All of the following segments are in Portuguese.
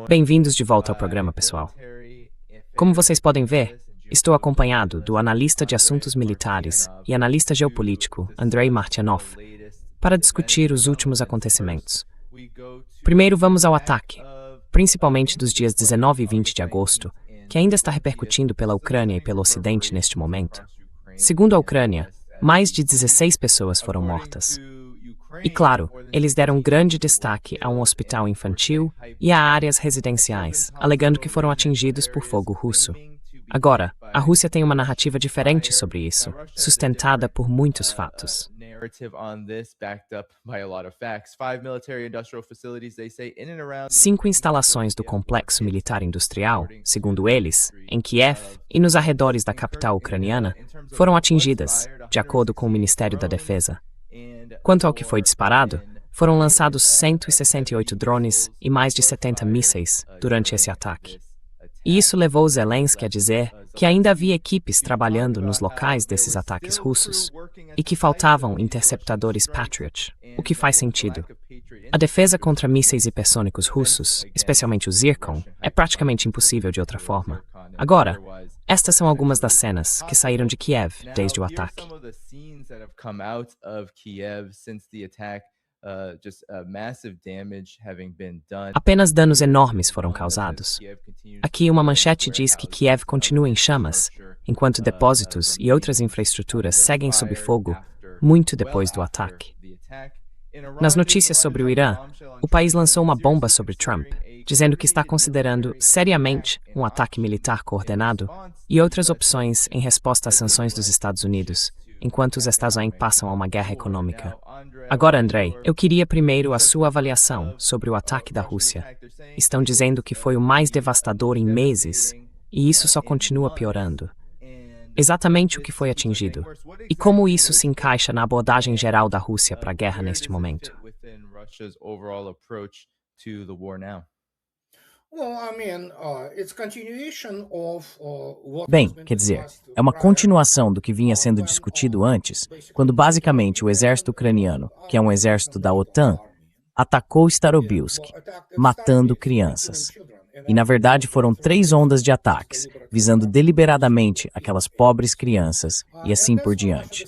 Bem-vindos de volta ao programa, pessoal. Como vocês podem ver, estou acompanhado do analista de assuntos militares e analista geopolítico Andrei Martyanov para discutir os últimos acontecimentos. Primeiro vamos ao ataque, principalmente dos dias 19 e 20 de agosto, que ainda está repercutindo pela Ucrânia e pelo Ocidente neste momento. Segundo a Ucrânia, mais de 16 pessoas foram mortas. E claro, eles deram grande destaque a um hospital infantil e a áreas residenciais, alegando que foram atingidos por fogo russo. Agora, a Rússia tem uma narrativa diferente sobre isso, sustentada por muitos fatos. 5 instalações do complexo militar industrial, segundo eles, em Kiev e nos arredores da capital ucraniana, foram atingidas, de acordo com o Ministério da Defesa. Quanto ao que foi disparado, foram lançados 168 drones e mais de 70 mísseis durante esse ataque. E isso levou Zelensky a dizer que ainda havia equipes trabalhando nos locais desses ataques russos e que faltavam interceptadores Patriot, o que faz sentido. A defesa contra mísseis hipersônicos russos, especialmente o Zircon, é praticamente impossível de outra forma. Agora, estas são algumas das cenas que saíram de Kiev desde o ataque. Apenas danos enormes foram causados. Aqui uma manchete diz que Kiev continua em chamas, enquanto depósitos e outras infraestruturas seguem sob fogo muito depois do ataque. Nas notícias sobre o Irã, o país lançou uma bomba sobre Trump, dizendo que está considerando seriamente um ataque militar coordenado e outras opções em resposta às sanções dos Estados Unidos, enquanto os Estados Unidos passam a uma guerra econômica. Agora, Andrei, eu queria primeiro a sua avaliação sobre o ataque da Rússia. Estão dizendo que foi o mais devastador em meses, e isso só continua piorando. Exatamente o que foi atingido, e como isso se encaixa na abordagem geral da Rússia para a guerra neste momento. Bem, quer dizer, é uma continuação do que vinha sendo discutido antes, quando basicamente o exército ucraniano, que é um exército da OTAN, atacou Starobilsk, matando crianças. E na verdade foram 3 ondas de ataques, visando deliberadamente aquelas pobres crianças e assim por diante.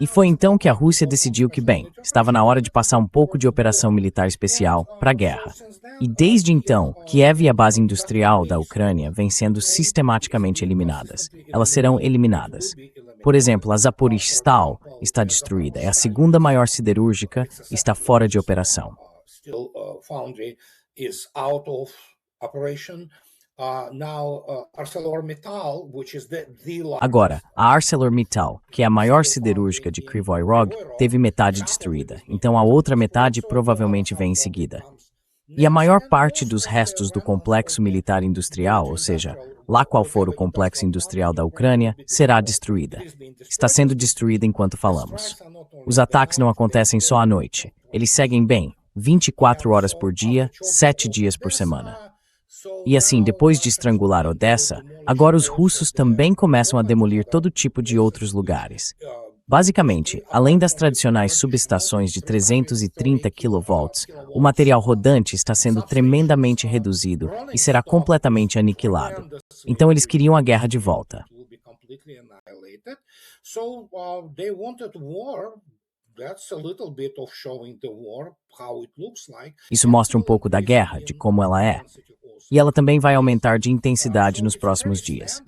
E foi então que a Rússia decidiu que, bem, estava na hora de passar um pouco de operação militar especial para a guerra. E desde então, Kiev e a base industrial da Ucrânia vêm sendo sistematicamente eliminadas. Elas serão eliminadas. Por exemplo, a Zaporizhzhia está destruída, é a segunda maior siderúrgica e está fora de operação. Agora, a ArcelorMittal, que é a maior siderúrgica de Kryvyi Rog, teve metade destruída, então a outra metade provavelmente vem em seguida. E a maior parte dos restos do complexo militar industrial, ou seja, lá qual for o complexo industrial da Ucrânia, será destruída. Está sendo destruída enquanto falamos. Os ataques não acontecem só à noite, eles seguem bem, 24 horas por dia, 7 dias por semana. E assim, depois de estrangular Odessa, agora os russos também começam a demolir todo tipo de outros lugares. Basicamente, além das tradicionais subestações de 330 kV, o material rodante está sendo tremendamente reduzido e será completamente aniquilado. Então eles queriam a guerra de volta. Isso mostra um pouco da guerra, de como ela é. E ela também vai aumentar de intensidade nos próximos dias.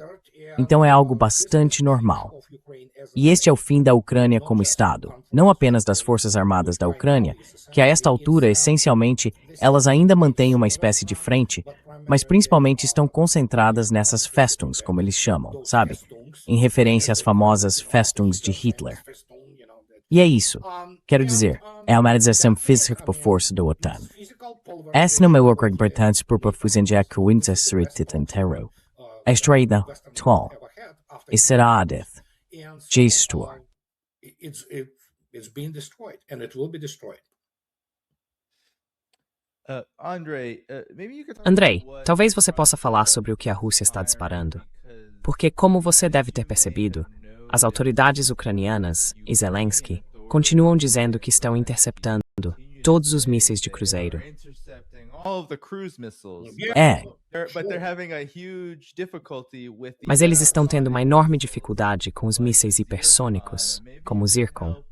Então é algo bastante normal. E este é o fim da Ucrânia como Estado, não apenas das Forças Armadas da Ucrânia, que a esta altura, essencialmente, elas ainda mantêm uma espécie de frente, mas principalmente estão concentradas nessas Festungen, como eles chamam, sabe? Em referência às famosas Festungen de Hitler. E é isso. Quero dizer, é uma organização física por força da OTAN. Essa não é uma importante para fazer com o inteiro. A estreita, tal, e será a death. Gestor. Andrei, talvez você possa falar sobre o que a Rússia está disparando. Porque, como você deve ter percebido, as autoridades ucranianas e Zelensky continuam dizendo que estão interceptando todos os mísseis de cruzeiro. É, Mas eles estão tendo uma enorme dificuldade com os mísseis hipersônicos, como o Zircon.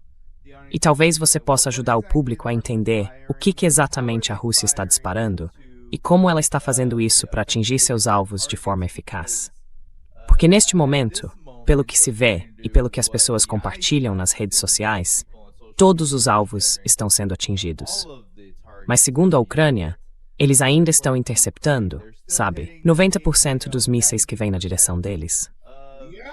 E talvez você possa ajudar o público a entender o que exatamente a Rússia está disparando e como ela está fazendo isso para atingir seus alvos de forma eficaz. Porque neste momento, pelo que se vê e pelo que as pessoas compartilham nas redes sociais, todos os alvos estão sendo atingidos. Mas segundo a Ucrânia, eles ainda estão interceptando, sabe, 90% dos mísseis que vêm na direção deles.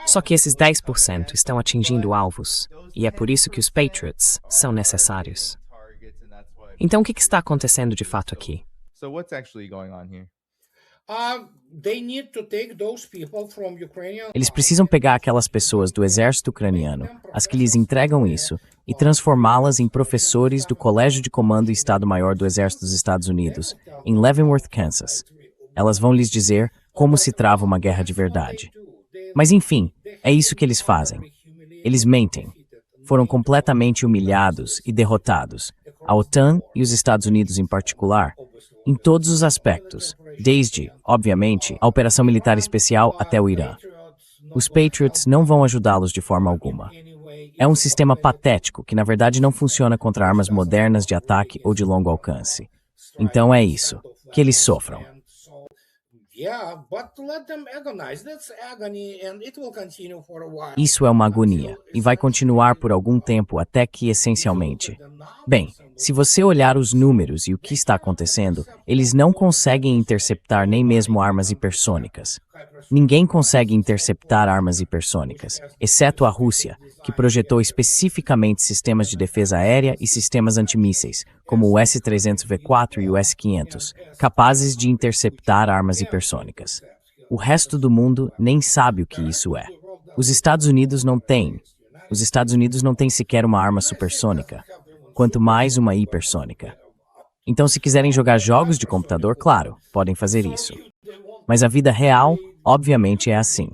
Só que esses 10% estão atingindo alvos, e é por isso que os Patriots são necessários. Então o que está acontecendo de fato aqui? eles precisam pegar aquelas pessoas do exército ucraniano, as que lhes entregam isso, e transformá-las em professores do Colégio de Comando e Estado-Maior do Exército dos Estados Unidos, em Leavenworth, Kansas. Elas vão lhes dizer como se trava uma guerra de verdade. Mas enfim, é isso que eles fazem. Eles mentem. Foram completamente humilhados e derrotados, a OTAN e os Estados Unidos em particular, em todos os aspectos, desde, obviamente, a operação militar especial até o Irã. Os Patriots não vão ajudá-los de forma alguma. É um sistema patético que, na verdade, não funciona contra armas modernas de ataque ou de longo alcance. Então é isso, que eles sofram. Isso é uma agonia, e vai continuar por algum tempo até que, essencialmente... Bem, se você olhar os números e o que está acontecendo, eles não conseguem interceptar nem mesmo armas hipersônicas. Ninguém consegue interceptar armas hipersônicas, exceto a Rússia, que projetou especificamente sistemas de defesa aérea e sistemas antimísseis, como o S-300V4 e o S-500, capazes de interceptar armas hipersônicas. O resto do mundo nem sabe o que isso é. Os Estados Unidos não têm. Os Estados Unidos não têm sequer uma arma supersônica, quanto mais uma hipersônica. Então, se quiserem jogar jogos de computador, claro, podem fazer isso. Mas a vida real, obviamente, é assim.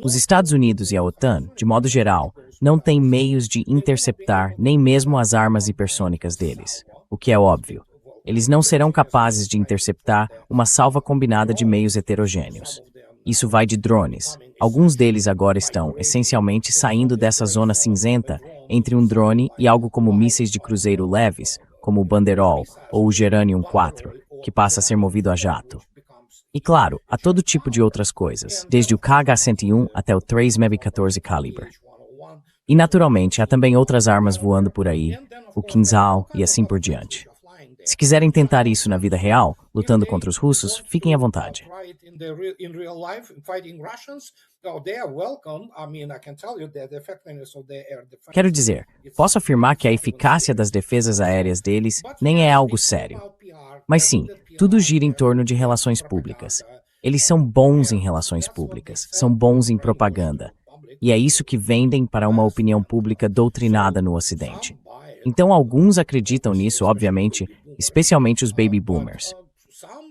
Os Estados Unidos e a OTAN, de modo geral, não têm meios de interceptar nem mesmo as armas hipersônicas deles, o que é óbvio. Eles não serão capazes de interceptar uma salva combinada de meios heterogêneos. Isso vai de drones. Alguns deles agora estão, essencialmente, saindo dessa zona cinzenta entre um drone e algo como mísseis de cruzeiro leves, como o Banderol ou o Geranium 4, que passa a ser movido a jato. E claro, há todo tipo de outras coisas, desde o KH-101 até o 3MB-14 Caliber. E naturalmente, há também outras armas voando por aí, o Kinzhal e assim por diante. Se quiserem tentar isso na vida real, lutando contra os russos, fiquem à vontade. Quero dizer, posso afirmar que a eficácia das defesas aéreas deles nem é algo sério. Mas sim, tudo gira em torno de relações públicas. Eles são bons em relações públicas, são bons em propaganda. E é isso que vendem para uma opinião pública doutrinada no Ocidente. Então alguns acreditam nisso, obviamente, especialmente os baby boomers.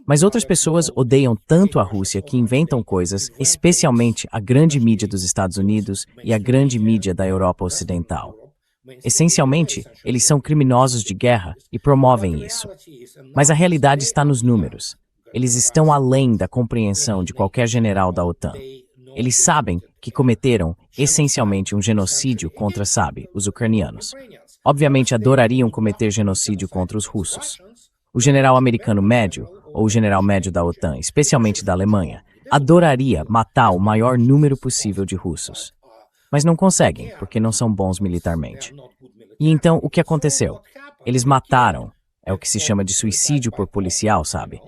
Mas outras pessoas odeiam tanto a Rússia que inventam coisas, especialmente a grande mídia dos Estados Unidos e a grande mídia da Europa Ocidental. Essencialmente, eles são criminosos de guerra e promovem isso. Mas a realidade está nos números. Eles estão além da compreensão de qualquer general da OTAN. Eles sabem que cometeram, essencialmente, um genocídio contra, sabe, os ucranianos. Obviamente adorariam cometer genocídio contra os russos. O general americano médio, ou o general médio da OTAN, especialmente da Alemanha, adoraria matar o maior número possível de russos. Mas não conseguem, porque não são bons militarmente. E então, o que aconteceu? Eles mataram, é o que se chama de suicídio por policial, sabe?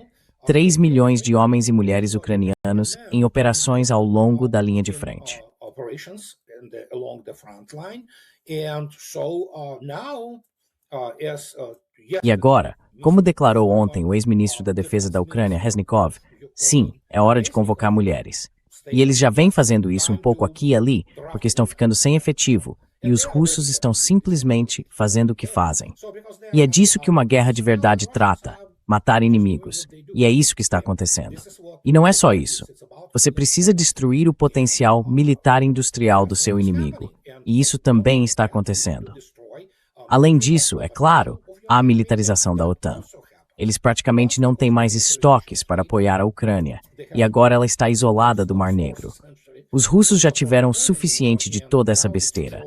3 milhões de homens e mulheres ucranianos em operações ao longo da linha de frente. E agora, como declarou ontem o ex-ministro da Defesa da Ucrânia, Reznikov, sim, é hora de convocar mulheres. E eles já vêm fazendo isso um pouco aqui e ali, porque estão ficando sem efetivo, e os russos estão simplesmente fazendo o que fazem. E é disso que uma guerra de verdade trata, matar inimigos. E é isso que está acontecendo. E não é só isso. Você precisa destruir o potencial militar industrial do seu inimigo, e isso também está acontecendo. Além disso, é claro, há a militarização da OTAN. Eles praticamente não têm mais estoques para apoiar a Ucrânia, e agora ela está isolada do Mar Negro. Os russos já tiveram o suficiente de toda essa besteira.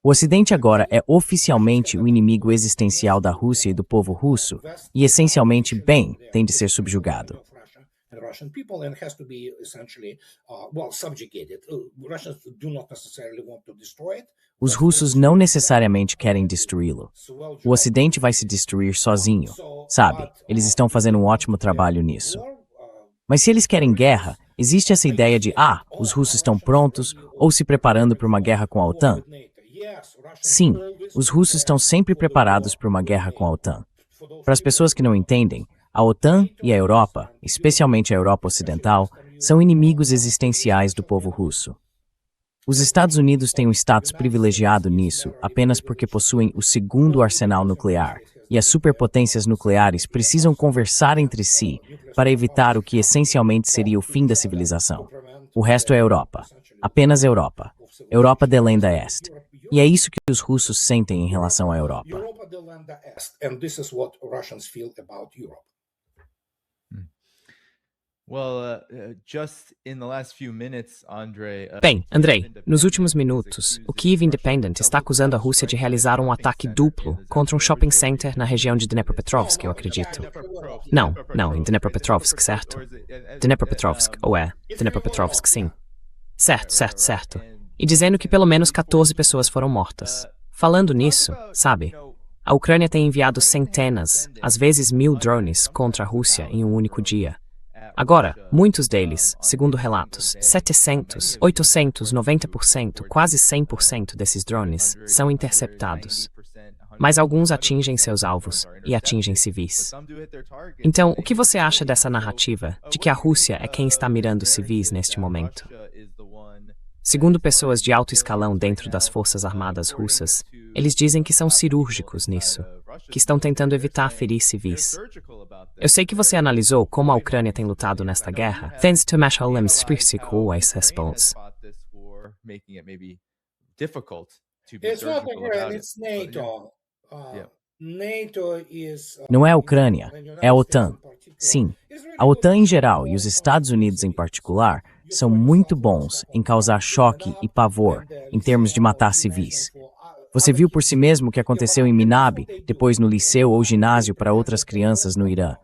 O Ocidente agora é oficialmente o inimigo existencial da Rússia e do povo russo, e essencialmente, bem, tem de ser subjugado. Os russos não necessariamente querem destruí-lo. O Ocidente vai se destruir sozinho, sabe? Eles estão fazendo um ótimo trabalho nisso. Mas se eles querem guerra, existe essa ideia de, os russos estão prontos ou se preparando para uma guerra com a OTAN? Sim, os russos estão sempre preparados para uma guerra com a OTAN. Para as pessoas que não entendem, a OTAN e a Europa, especialmente a Europa Ocidental, são inimigos existenciais do povo russo. Os Estados Unidos têm um status privilegiado nisso apenas porque possuem o segundo arsenal nuclear, e as superpotências nucleares precisam conversar entre si para evitar o que essencialmente seria o fim da civilização. O resto é Europa. Apenas Europa. Europa de Lenda Est. E é isso que os russos sentem em relação à Europa. Bem, Andrei, nos últimos minutos, o Kyiv Independent está acusando a Rússia de realizar um ataque duplo contra um shopping center na região de Dnepropetrovsk, eu acredito. Não, em Dnepropetrovsk, certo? Dnepropetrovsk, ou é? Dnepropetrovsk, sim. Certo. E dizendo que pelo menos 14 pessoas foram mortas. Falando nisso, sabe, a Ucrânia tem enviado centenas, às vezes 1000 drones contra a Rússia em um único dia. Agora, muitos deles, segundo relatos, 700, 800, 90%, quase 100% desses drones são interceptados. Mas alguns atingem seus alvos e atingem civis. Então, o que você acha dessa narrativa de que a Rússia é quem está mirando civis neste momento? Segundo pessoas de alto escalão dentro das Forças Armadas russas, eles dizem que são cirúrgicos nisso, que estão tentando evitar ferir civis. Eu sei que você analisou como a Ucrânia tem lutado nesta guerra. Więc tłumaczyłem spryciku esse response. Não é a Ucrânia, é a OTAN. Sim, a OTAN em geral e os Estados Unidos em particular são muito bons em causar choque e pavor em termos de matar civis. Você viu por si mesmo o que aconteceu em Minab, depois no liceu ou ginásio para outras crianças no Irã.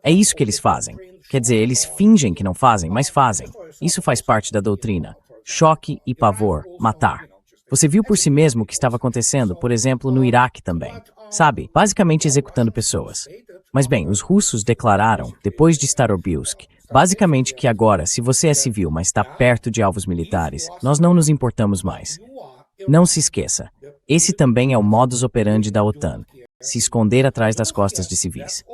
É isso que eles fazem. Quer dizer, eles fingem que não fazem, mas fazem. Isso faz parte da doutrina. Choque e pavor, matar. Você viu por si mesmo o que estava acontecendo, por exemplo, no Iraque também. Sabe, basicamente executando pessoas. Mas bem, os russos declararam, depois de Starobilsk, basicamente que agora, se você é civil, mas está perto de alvos militares, nós não nos importamos mais. Não se esqueça, esse também é o modus operandi da OTAN, se esconder atrás das costas de civis.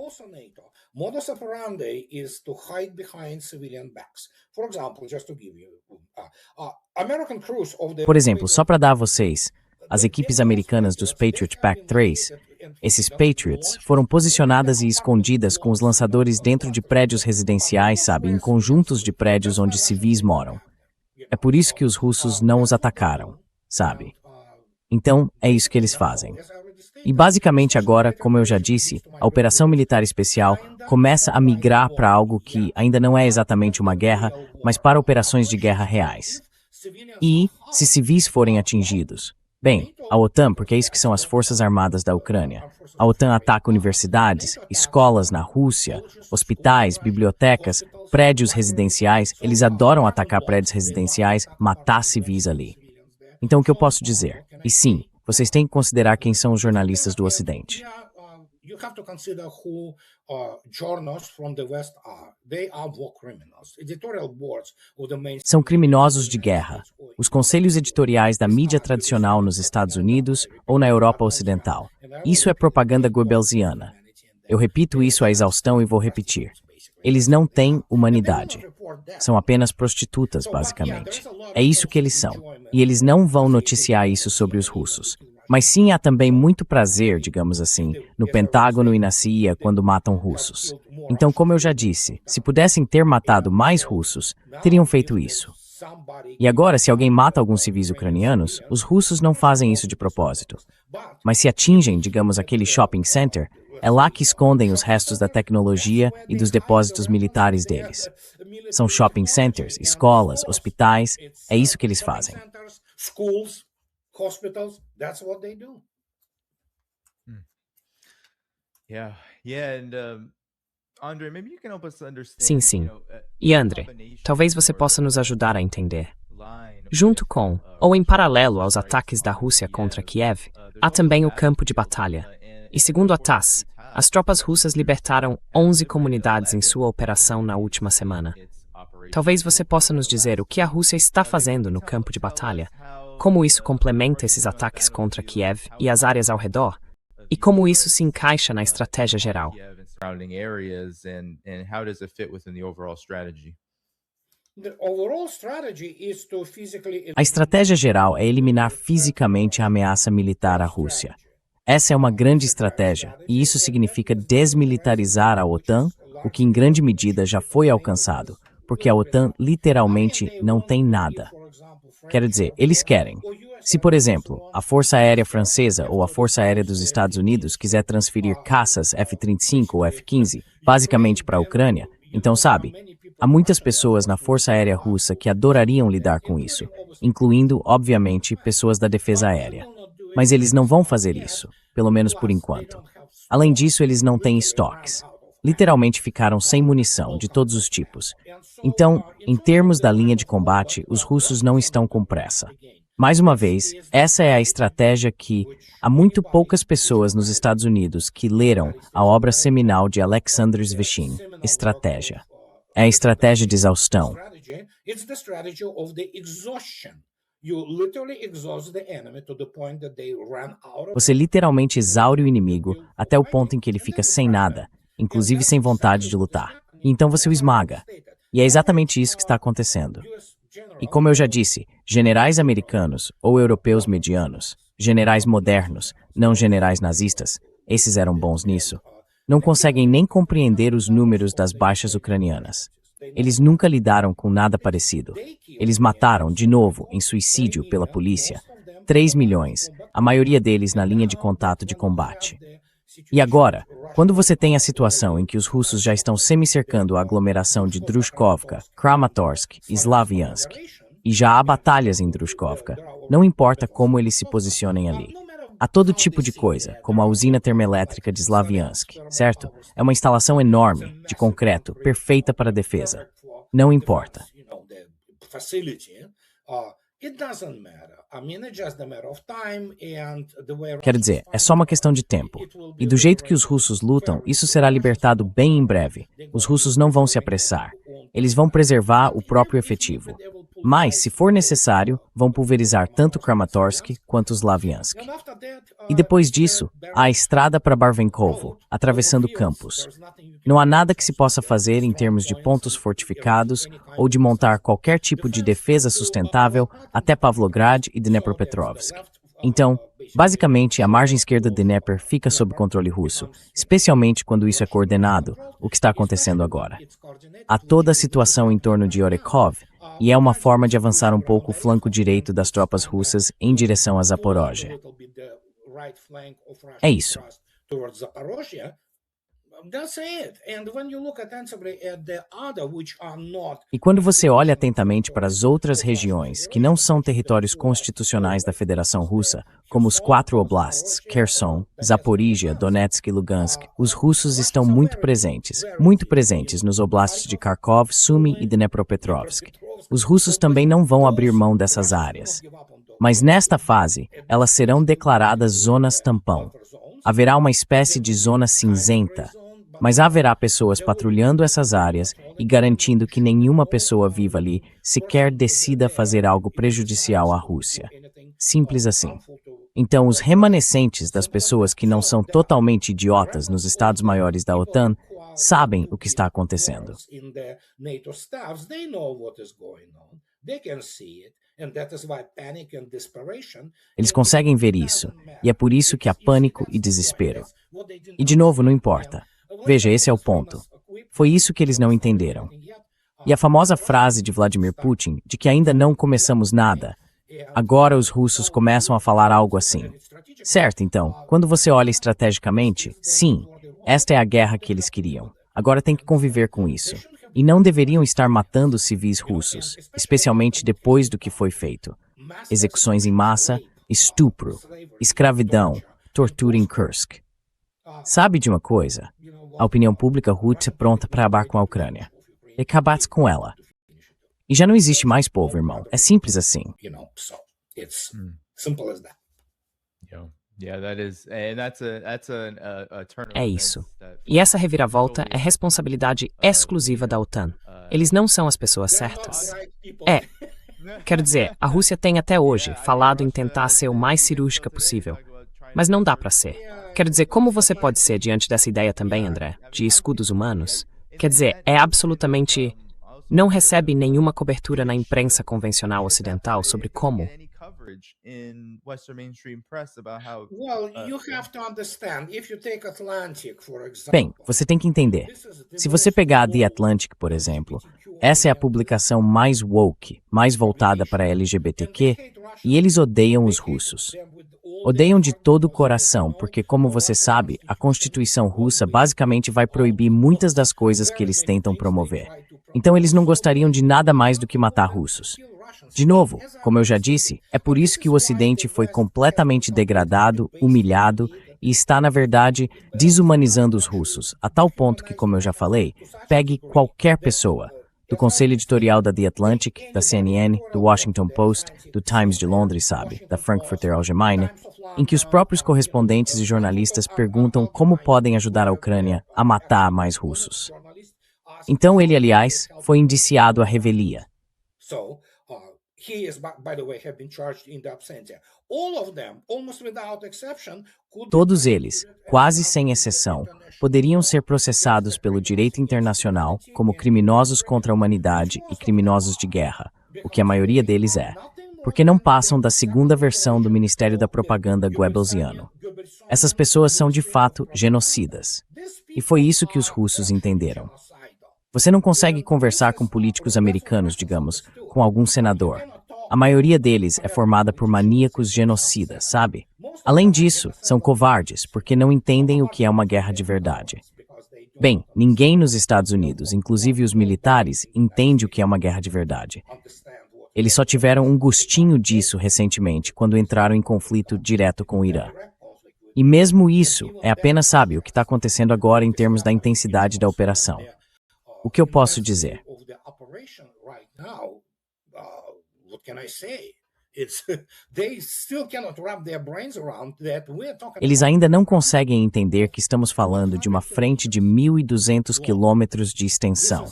Por exemplo, só para dar a vocês, as equipes americanas dos Patriot Pac-3, esses Patriots foram posicionadas e escondidas com os lançadores dentro de prédios residenciais, sabe, em conjuntos de prédios onde civis moram. É por isso que os russos não os atacaram, sabe? Então, é isso que eles fazem. E basicamente agora, como eu já disse, a operação militar especial começa a migrar para algo que ainda não é exatamente uma guerra, mas para operações de guerra reais. E, se civis forem atingidos, bem, a OTAN, porque é isso que são as Forças Armadas da Ucrânia, a OTAN ataca universidades, escolas na Rússia, hospitais, bibliotecas, prédios residenciais, eles adoram atacar prédios residenciais, matar civis ali. Então o que eu posso dizer? E sim, vocês têm que considerar quem são os jornalistas do Ocidente. São criminosos de guerra. Os conselhos editoriais da mídia tradicional nos Estados Unidos ou na Europa Ocidental. Isso é propaganda goebbelsiana. Eu repito isso à exaustão e vou repetir. Eles não têm humanidade. São apenas prostitutas, basicamente. É isso que eles são. E eles não vão noticiar isso sobre os russos. Mas sim há também muito prazer, digamos assim, no Pentágono e na CIA quando matam russos. Então, como eu já disse, se pudessem ter matado mais russos, teriam feito isso. E agora, se alguém mata alguns civis ucranianos, os russos não fazem isso de propósito. Mas se atingem, digamos, aquele shopping center, é lá que escondem os restos da tecnologia e dos depósitos militares deles. São shopping centers, escolas, hospitais, é isso que eles fazem. Hospitals, that's what they do. Andre, maybe you can help us understand. Sim, sim. E André, talvez você possa nos ajudar a entender. Junto com, ou em paralelo aos ataques da Rússia contra Kiev, há também o campo de batalha. E segundo a TASS, as tropas russas libertaram 11 comunidades em sua operação na última semana. Talvez você possa nos dizer o que a Rússia está fazendo no campo de batalha, como isso complementa esses ataques contra Kiev e as áreas ao redor, e como isso se encaixa na estratégia geral. A estratégia geral é eliminar fisicamente a ameaça militar à Rússia. Essa é uma grande estratégia, e isso significa desmilitarizar a OTAN, o que em grande medida já foi alcançado, porque a OTAN literalmente não tem nada. Quero dizer, eles querem. Se, por exemplo, a Força Aérea Francesa ou a Força Aérea dos Estados Unidos quiser transferir caças F-35 ou F-15, basicamente para a Ucrânia, então sabe, há muitas pessoas na Força Aérea Russa que adorariam lidar com isso, incluindo, obviamente, pessoas da defesa aérea. Mas eles não vão fazer isso, pelo menos por enquanto. Além disso, eles não têm estoques. Literalmente ficaram sem munição de todos os tipos. Então, em termos da linha de combate, os russos não estão com pressa. Mais uma vez, essa é a estratégia que há muito poucas pessoas nos Estados Unidos que leram a obra seminal de Alexander Sveshin, Estratégia. É a estratégia de exaustão. Você literalmente exaure o inimigo até o ponto em que ele fica sem nada, inclusive sem vontade de lutar. E então você o esmaga. E é exatamente isso que está acontecendo. E como eu já disse, generais americanos ou europeus medianos, generais modernos, não generais nazistas, esses eram bons nisso, não conseguem nem compreender os números das baixas ucranianas. Eles nunca lidaram com nada parecido. Eles mataram, de novo, em suicídio pela polícia, 3 milhões, a maioria deles na linha de contato de combate. E agora, quando você tem a situação em que os russos já estão semi-cercando a aglomeração de Drushkovka, Kramatorsk e Slaviansk, e já há batalhas em Drushkovka, não importa como eles se posicionem ali. Há todo tipo de coisa, como a usina termoelétrica de Slaviansk, certo? É uma instalação enorme, de concreto, perfeita para a defesa. Não importa. Quer dizer, é só uma questão de tempo. E do jeito que os russos lutam, isso será libertado bem em breve. Os russos não vão se apressar. Eles vão preservar o próprio efetivo. Mas, se for necessário, vão pulverizar tanto Kramatorsk quanto Slaviansk. E depois disso, há a estrada para Barvenkovo, atravessando campos. Não há nada que se possa fazer em termos de pontos fortificados ou de montar qualquer tipo de defesa sustentável até Pavlograd e Dnepropetrovsk. Então, basicamente, a margem esquerda de Dnieper fica sob controle russo, especialmente quando isso é coordenado, o que está acontecendo agora. Há toda a situação em torno de Orekov, e é uma forma de avançar um pouco o flanco direito das tropas russas em direção a Zaporozhye. É isso. E quando você olha atentamente para as outras regiões, que não são territórios constitucionais da Federação Russa, como os 4 oblasts, Kherson, Zaporizhia, Donetsk e Lugansk, os russos estão muito presentes nos oblasts de Kharkov, Sumy e Dnepropetrovsk. Os russos também não vão abrir mão dessas áreas. Mas nesta fase, elas serão declaradas zonas tampão. Haverá uma espécie de zona cinzenta, mas haverá pessoas patrulhando essas áreas e garantindo que nenhuma pessoa viva ali sequer decida fazer algo prejudicial à Rússia. Simples assim. Então, os remanescentes das pessoas que não são totalmente idiotas nos estados-maiores da OTAN sabem o que está acontecendo. Eles conseguem ver isso, e é por isso que há pânico e desespero. E de novo, não importa. Veja, esse é o ponto. Foi isso que eles não entenderam. E a famosa frase de Vladimir Putin, de que ainda não começamos nada, agora os russos começam a falar algo assim. Certo, então, quando você olha estrategicamente, sim, esta é a guerra que eles queriam. Agora tem que conviver com isso. E não deveriam estar matando civis russos, especialmente depois do que foi feito. Execuções em massa, estupro, escravidão, tortura em Kursk. Sabe de uma coisa? A opinião pública russa é pronta para acabar com a Ucrânia. E acabar com ela. E já não existe mais povo, irmão. É simples assim. É isso. E essa reviravolta é responsabilidade exclusiva da OTAN. Eles não são as pessoas certas. Quero dizer, a Rússia tem até hoje falado em tentar ser o mais cirúrgica possível. Mas não dá para ser. Quero dizer, como você pode ser diante dessa ideia também, André, de escudos humanos? Quer dizer, é absolutamente... Não recebe nenhuma cobertura na imprensa convencional ocidental sobre como. Bem, você tem que entender. Se você pegar a The Atlantic, por exemplo, essa é a publicação mais woke, mais voltada para LGBTQ, e eles odeiam os russos. Odeiam de todo o coração, porque, como você sabe, a Constituição russa basicamente vai proibir muitas das coisas que eles tentam promover. Então eles não gostariam de nada mais do que matar russos. De novo, como eu já disse, é por isso que o Ocidente foi completamente degradado, humilhado e está, na verdade, desumanizando os russos, a tal ponto que, como eu já falei, pegue qualquer pessoa, do conselho editorial da The Atlantic, da CNN, do Washington Post, do Times de Londres, sabe, da Frankfurter Allgemeine, em que os próprios correspondentes e jornalistas perguntam como podem ajudar a Ucrânia a matar mais russos. Então ele, aliás, foi indiciado à revelia. Todos eles, quase sem exceção, poderiam ser processados pelo direito internacional como criminosos contra a humanidade e criminosos de guerra, o que a maioria deles é, porque não passam da segunda versão do Ministério da Propaganda Goebbelsiano. Essas pessoas são, de fato, genocidas. E foi isso que os russos entenderam. Você não consegue conversar com políticos americanos, digamos, com algum senador. A maioria deles é formada por maníacos genocidas, sabe? Além disso, são covardes, porque não entendem o que é uma guerra de verdade. Bem, ninguém nos Estados Unidos, inclusive os militares, entende o que é uma guerra de verdade. Eles só tiveram um gostinho disso recentemente, quando entraram em conflito direto com o Irã. E mesmo isso é apenas, sabe, o que está acontecendo agora em termos da intensidade da operação. O que eu posso dizer? Eles ainda não conseguem entender que estamos falando de uma frente de 1.200 quilômetros de extensão.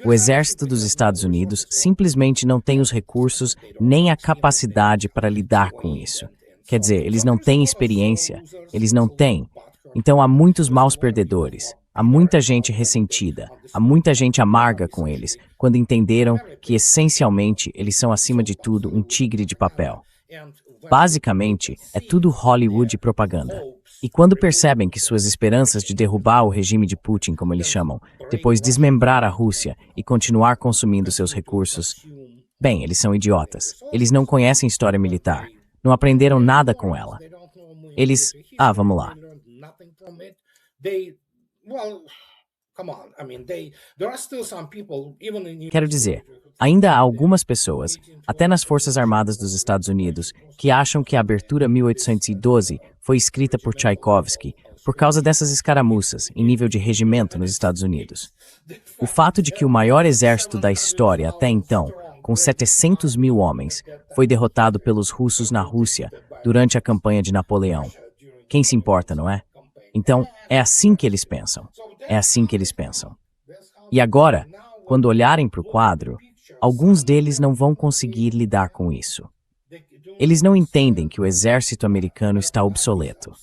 O exército dos Estados Unidos simplesmente não tem os recursos nem a capacidade para lidar com isso. Quer dizer, eles não têm experiência, eles não têm. Então há muitos maus perdedores. Há muita gente ressentida, há muita gente amarga com eles, quando entenderam que, essencialmente, eles são, acima de tudo, um tigre de papel. Basicamente, é tudo Hollywood e propaganda. E quando percebem que suas esperanças de derrubar o regime de Putin, como eles chamam, depois desmembrar a Rússia e continuar consumindo seus recursos, bem, eles são idiotas. Eles não conhecem história militar, não aprenderam nada com ela. Eles... vamos lá. Quero dizer, ainda há algumas pessoas, até nas Forças Armadas dos Estados Unidos, que acham que a Abertura 1812 foi escrita por Tchaikovsky por causa dessas escaramuças em nível de regimento nos Estados Unidos. O fato de que o maior exército da história até então, com 700 mil homens, foi derrotado pelos russos na Rússia durante a campanha de Napoleão. Quem se importa, não é? Então, é assim que eles pensam. É assim que eles pensam. E agora, quando olharem para o quadro, alguns deles não vão conseguir lidar com isso. Eles não entendem que o exército americano está obsoleto.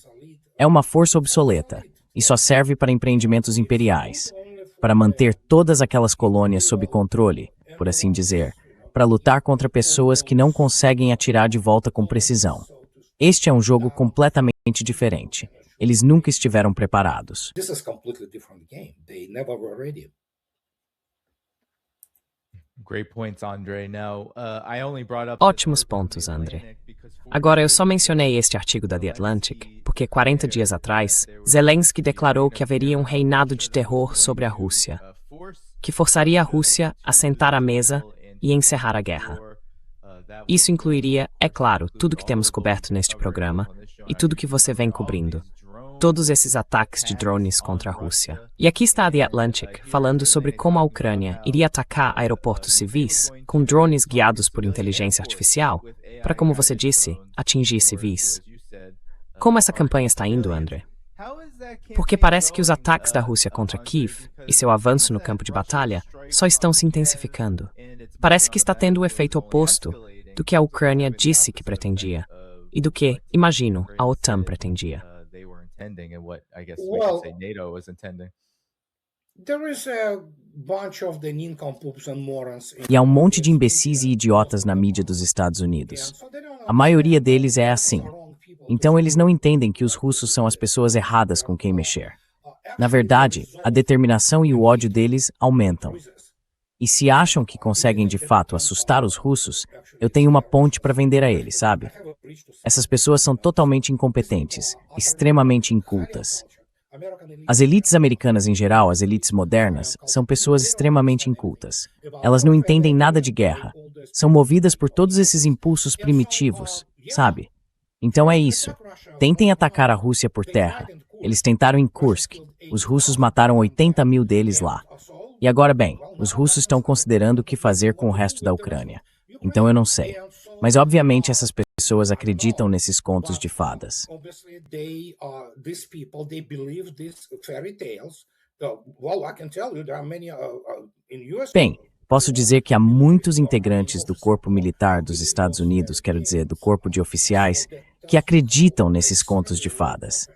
É uma força obsoleta e só serve para empreendimentos imperiais, para manter todas aquelas colônias sob controle, por assim dizer, para lutar contra pessoas que não conseguem atirar de volta com precisão. Este é um jogo completamente diferente. Eles nunca estiveram preparados. This is completely different game. They never were ready. Great points, Andre. Now, I only brought up Ótimos pontos, André. Agora, eu só mencionei este artigo da The Atlantic porque 40 dias atrás, Zelensky declarou que haveria um reinado de terror sobre a Rússia, que forçaria a Rússia a sentar à mesa e encerrar a guerra. Isso incluiria, é claro, tudo que temos coberto neste programa e tudo que você vem cobrindo. Todos esses ataques de drones contra a Rússia. E aqui está a The Atlantic, falando sobre como a Ucrânia iria atacar aeroportos civis com drones guiados por inteligência artificial para, como você disse, atingir civis. Como essa campanha está indo, André? Porque parece que os ataques da Rússia contra Kiev e seu avanço no campo de batalha só estão se intensificando. Parece que está tendo o efeito oposto do que a Ucrânia disse que pretendia e do que, imagino, a OTAN pretendia. Well, there is a bunch of the nincompoops and morons in E há um monte de imbecis e idiotas na mídia dos Estados Unidos. A maioria deles é assim. Então eles não entendem que os russos são as pessoas erradas com quem mexer. Na verdade, a determinação e o ódio deles aumentam. E se acham que conseguem de fato assustar os russos, eu tenho uma ponte para vender a eles, sabe? Essas pessoas são totalmente incompetentes, extremamente incultas. As elites americanas em geral, as elites modernas, são pessoas extremamente incultas. Elas não entendem nada de guerra. São movidas por todos esses impulsos primitivos, sabe? Então é isso. Tentem atacar a Rússia por terra. Eles tentaram em Kursk. Os russos mataram 80 mil deles lá. E agora, bem, os russos estão considerando o que fazer com o resto da Ucrânia. Então eu não sei. Mas obviamente essas pessoas acreditam nesses contos de fadas. obviously these people they believe these fairy tales. Well, I can tell you there are many in US. Bem, posso dizer que há muitos integrantes do corpo militar dos Estados Unidos, quero dizer, do corpo de oficiais, que acreditam nesses contos de fadas.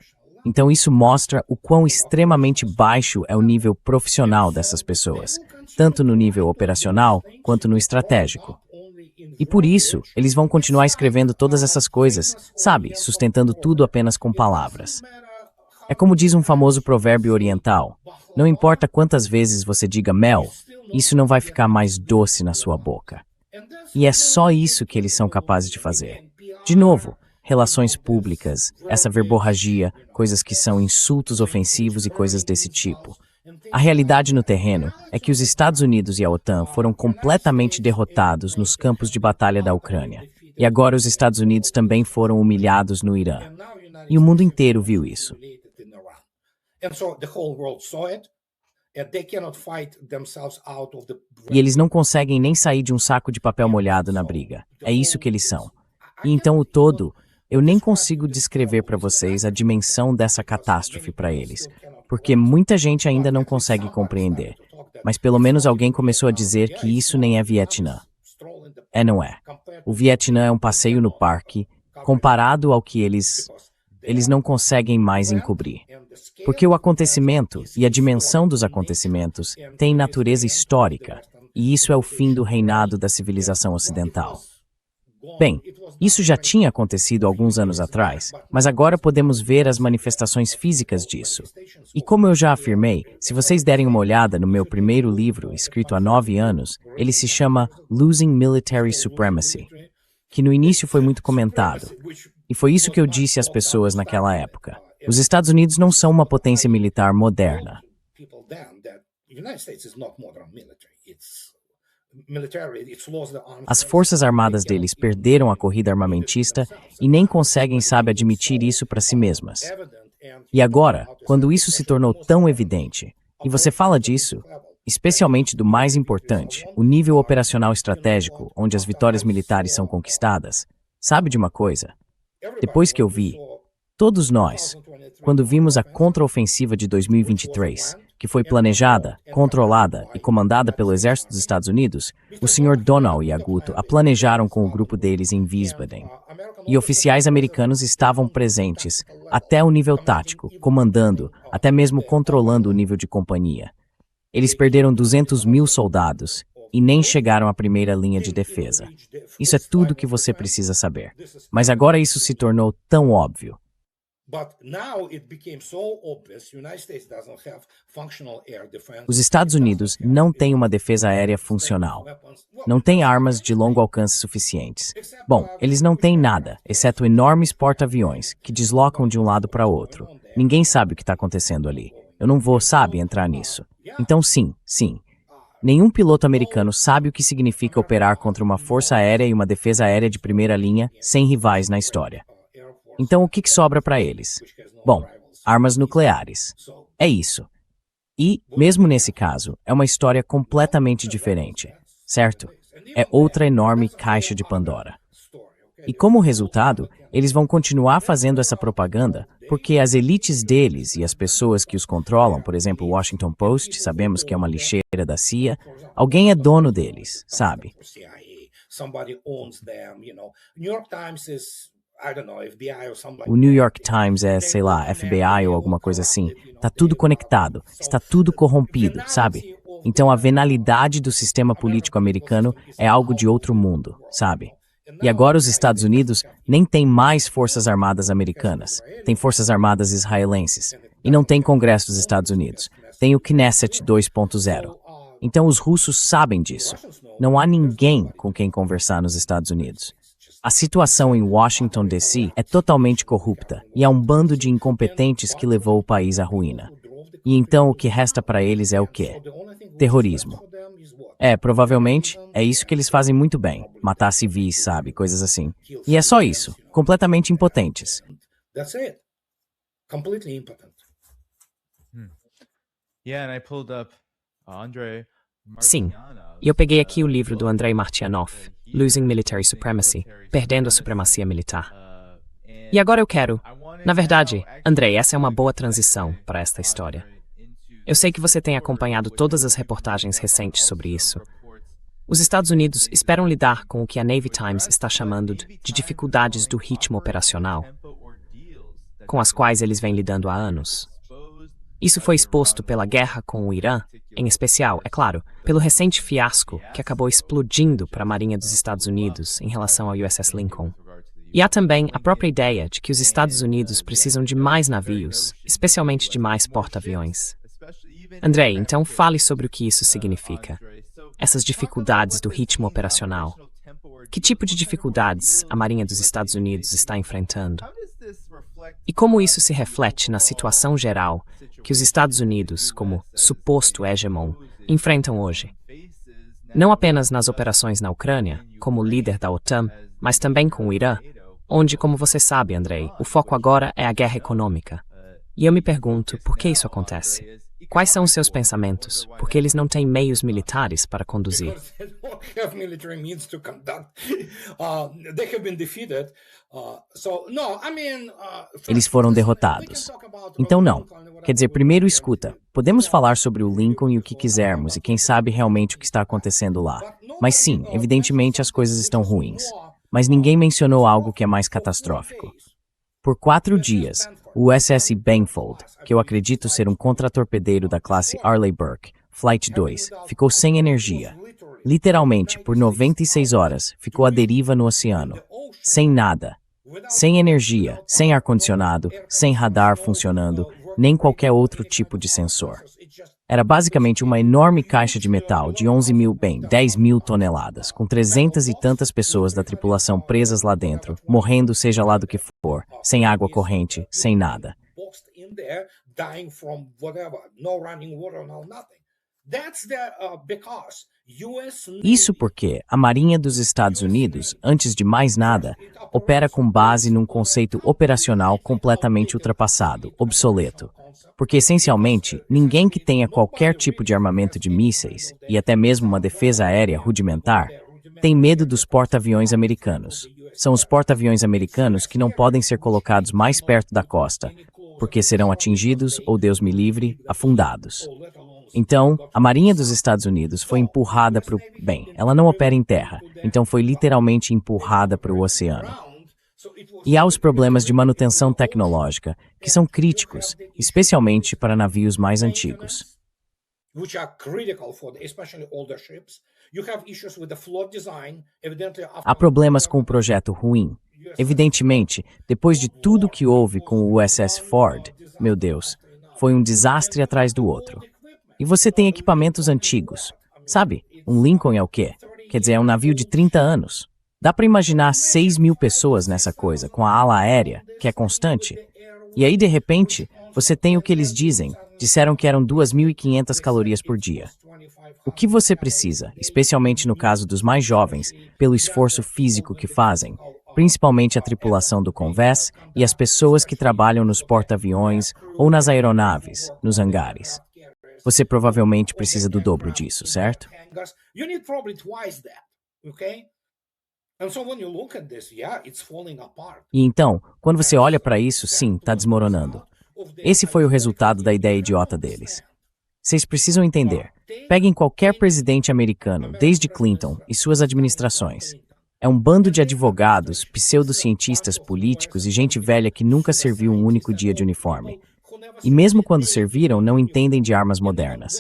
Então isso mostra o quão extremamente baixo é o nível profissional dessas pessoas, tanto no nível operacional quanto no estratégico. E por isso, eles vão continuar escrevendo todas essas coisas, sabe, sustentando tudo apenas com palavras. É como diz um famoso provérbio oriental: não importa quantas vezes você diga mel, isso não vai ficar mais doce na sua boca. E é só isso que eles são capazes de fazer. De novo, relações públicas, essa verborragia, coisas que são insultos ofensivos e coisas desse tipo. A realidade no terreno é que os Estados Unidos e a OTAN foram completamente derrotados nos campos de batalha da Ucrânia. E agora os Estados Unidos também foram humilhados no Irã. E o mundo inteiro viu isso. And so the whole world saw it. And they cannot fight themselves out of the E eles não conseguem nem sair de um saco de papel molhado na briga. É isso que eles são. E então o todo, eu nem consigo descrever para vocês a dimensão dessa catástrofe para eles, porque muita gente ainda não consegue compreender. Mas pelo menos alguém começou a dizer que isso nem é Vietnã. É, não é. O Vietnã é um passeio no parque, comparado ao que eles não conseguem mais encobrir. Porque o acontecimento e a dimensão dos acontecimentos têm natureza histórica, e isso é o fim do reinado da civilização ocidental. Bem, isso já tinha acontecido alguns anos atrás, mas agora podemos ver as manifestações físicas disso. E como eu já afirmei, se vocês derem uma olhada no meu primeiro livro, escrito há 9 anos, ele se chama Losing Military Supremacy, que no início foi muito comentado. E foi isso que eu disse às pessoas naquela época. Os Estados Unidos não são uma potência militar moderna. As forças armadas deles perderam a corrida armamentista e nem conseguem, sabe, admitir isso para si mesmas. E agora, quando isso se tornou tão evidente, e você fala disso, especialmente do mais importante, o nível operacional estratégico, onde as vitórias militares são conquistadas, sabe de uma coisa? Depois que eu vi, todos nós, quando vimos a contraofensiva de 2023, que foi planejada, controlada e comandada pelo Exército dos Estados Unidos, o Sr. Donald e Aguto a planejaram com o grupo deles em Wiesbaden. E oficiais americanos estavam presentes, até o nível tático, comandando, até mesmo controlando o nível de companhia. Eles perderam 200 mil soldados, e nem chegaram à primeira linha de defesa. Isso é tudo que você precisa saber. Mas agora isso se tornou tão óbvio. Os Estados Unidos não têm uma defesa aérea funcional. Não têm armas de longo alcance suficientes. Bom, eles não têm nada, exceto enormes porta-aviões que deslocam de um lado para outro. Ninguém sabe o que está acontecendo ali. Eu não vou, sabe, entrar nisso. Então sim. Nenhum piloto americano sabe o que significa operar contra uma força aérea e uma defesa aérea de primeira linha sem rivais na história. Então o que sobra para eles? Bom, armas nucleares. É isso. E, mesmo nesse caso, é uma história completamente diferente, certo? É outra enorme caixa de Pandora. E como resultado, eles vão continuar fazendo essa propaganda porque as elites deles e as pessoas que os controlam, por exemplo, o Washington Post, sabemos que é uma lixeira da CIA, alguém é dono deles, sabe? O New York Times é, sei lá, FBI ou alguma coisa assim. Tá tudo conectado, está tudo corrompido, sabe? Então a venalidade do sistema político americano é algo de outro mundo, sabe? E agora os Estados Unidos nem têm mais forças armadas americanas, tem forças armadas israelenses. E não tem Congresso dos Estados Unidos, tem o Knesset 2.0. Então os russos sabem disso. Não há ninguém com quem conversar nos Estados Unidos. A situação em Washington, D.C. é totalmente corrupta e há um bando de incompetentes que levou o país à ruína. E então o que resta para eles é o quê? Terrorismo. Provavelmente, é isso que eles fazem muito bem. Matar civis, sabe? Coisas assim. E é só isso. Completamente impotentes. That's it. Completely impotent. Yeah, and I pulled up Andrei Sim, e eu peguei aqui o livro do Andrei Martyanov, Losing Military Supremacy, Perdendo a Supremacia Militar. E agora eu quero... Na verdade, Andrei, essa é uma boa transição para esta história. Eu sei que você tem acompanhado todas as reportagens recentes sobre isso. Os Estados Unidos esperam lidar com o que a Navy Times está chamando de dificuldades do ritmo operacional, com as quais eles vêm lidando há anos. Isso foi exposto pela guerra com o Irã, em especial, é claro, pelo recente fiasco que acabou explodindo para a Marinha dos Estados Unidos em relação ao USS Lincoln. E há também a própria ideia de que os Estados Unidos precisam de mais navios, especialmente de mais porta-aviões. Andrei, então fale sobre o que isso significa. Essas dificuldades do ritmo operacional. Que tipo de dificuldades a Marinha dos Estados Unidos está enfrentando? E como isso se reflete na situação geral que os Estados Unidos, como suposto hegemon, enfrentam hoje? Não apenas nas operações na Ucrânia, como líder da OTAN, mas também com o Irã, onde, como você sabe, Andrei, o foco agora é a guerra econômica. E eu me pergunto, por que isso acontece? Quais são os seus pensamentos? Porque eles não têm meios militares para conduzir. Eles foram derrotados. Então não. Quer dizer, primeiro escuta. Podemos falar sobre o Lincoln e o que quisermos e quem sabe realmente o que está acontecendo lá. Mas sim, evidentemente as coisas estão ruins. Mas ninguém mencionou algo que é mais catastrófico. Por 4 dias, o USS Bainfold, que eu acredito ser um contratorpedeiro da classe Arleigh Burke, Flight 2, ficou sem energia. Literalmente, por 96 horas, ficou à deriva no oceano. Sem nada. Sem energia, sem ar-condicionado, sem radar funcionando, nem qualquer outro tipo de sensor. Era basicamente uma enorme caixa de metal de 10 mil toneladas, com 300 e tantas pessoas da tripulação presas lá dentro, morrendo seja lá do que for, sem água corrente, sem nada. Isso porque a Marinha dos Estados Unidos, antes de mais nada, opera com base num conceito operacional completamente ultrapassado, obsoleto. Porque, essencialmente, ninguém que tenha qualquer tipo de armamento de mísseis, e até mesmo uma defesa aérea rudimentar, tem medo dos porta-aviões americanos. São os porta-aviões americanos que não podem ser colocados mais perto da costa, porque serão atingidos, ou Deus me livre, afundados. Então, a Marinha dos Estados Unidos foi empurrada para o... Bem, ela não opera em terra, então foi literalmente empurrada para o oceano. E há os problemas de manutenção tecnológica, que são críticos, especialmente para navios mais antigos. which are critical for especially older ships. You have issues with the float design, evidently. Há problemas com o projeto ruim. Evidentemente, depois de tudo que houve com o USS Ford, meu Deus, foi um desastre atrás do outro. E você tem equipamentos antigos. Sabe, um Lincoln é o quê? Quer dizer, é um navio de 30 anos. Dá para imaginar 6.000 pessoas nessa coisa, com a ala aérea, que é constante. E aí, de repente, você tem o que eles dizem. Disseram que eram 2.500 calorias por dia. O que você precisa, especialmente no caso dos mais jovens, pelo esforço físico que fazem, principalmente a tripulação do Convés e as pessoas que trabalham nos porta-aviões ou nas aeronaves, nos hangares. Você provavelmente precisa do dobro disso, certo? You need probably twice that, okay? And so when you look at this, yeah, it's falling apart. E então, quando você olha para isso, sim, está desmoronando. Esse foi o resultado da ideia idiota deles. Vocês precisam entender. Peguem qualquer presidente americano, desde Clinton e suas administrações. É um bando de advogados, pseudocientistas políticos e gente velha que nunca serviu um único dia de uniforme. E mesmo quando serviram, não entendem de armas modernas.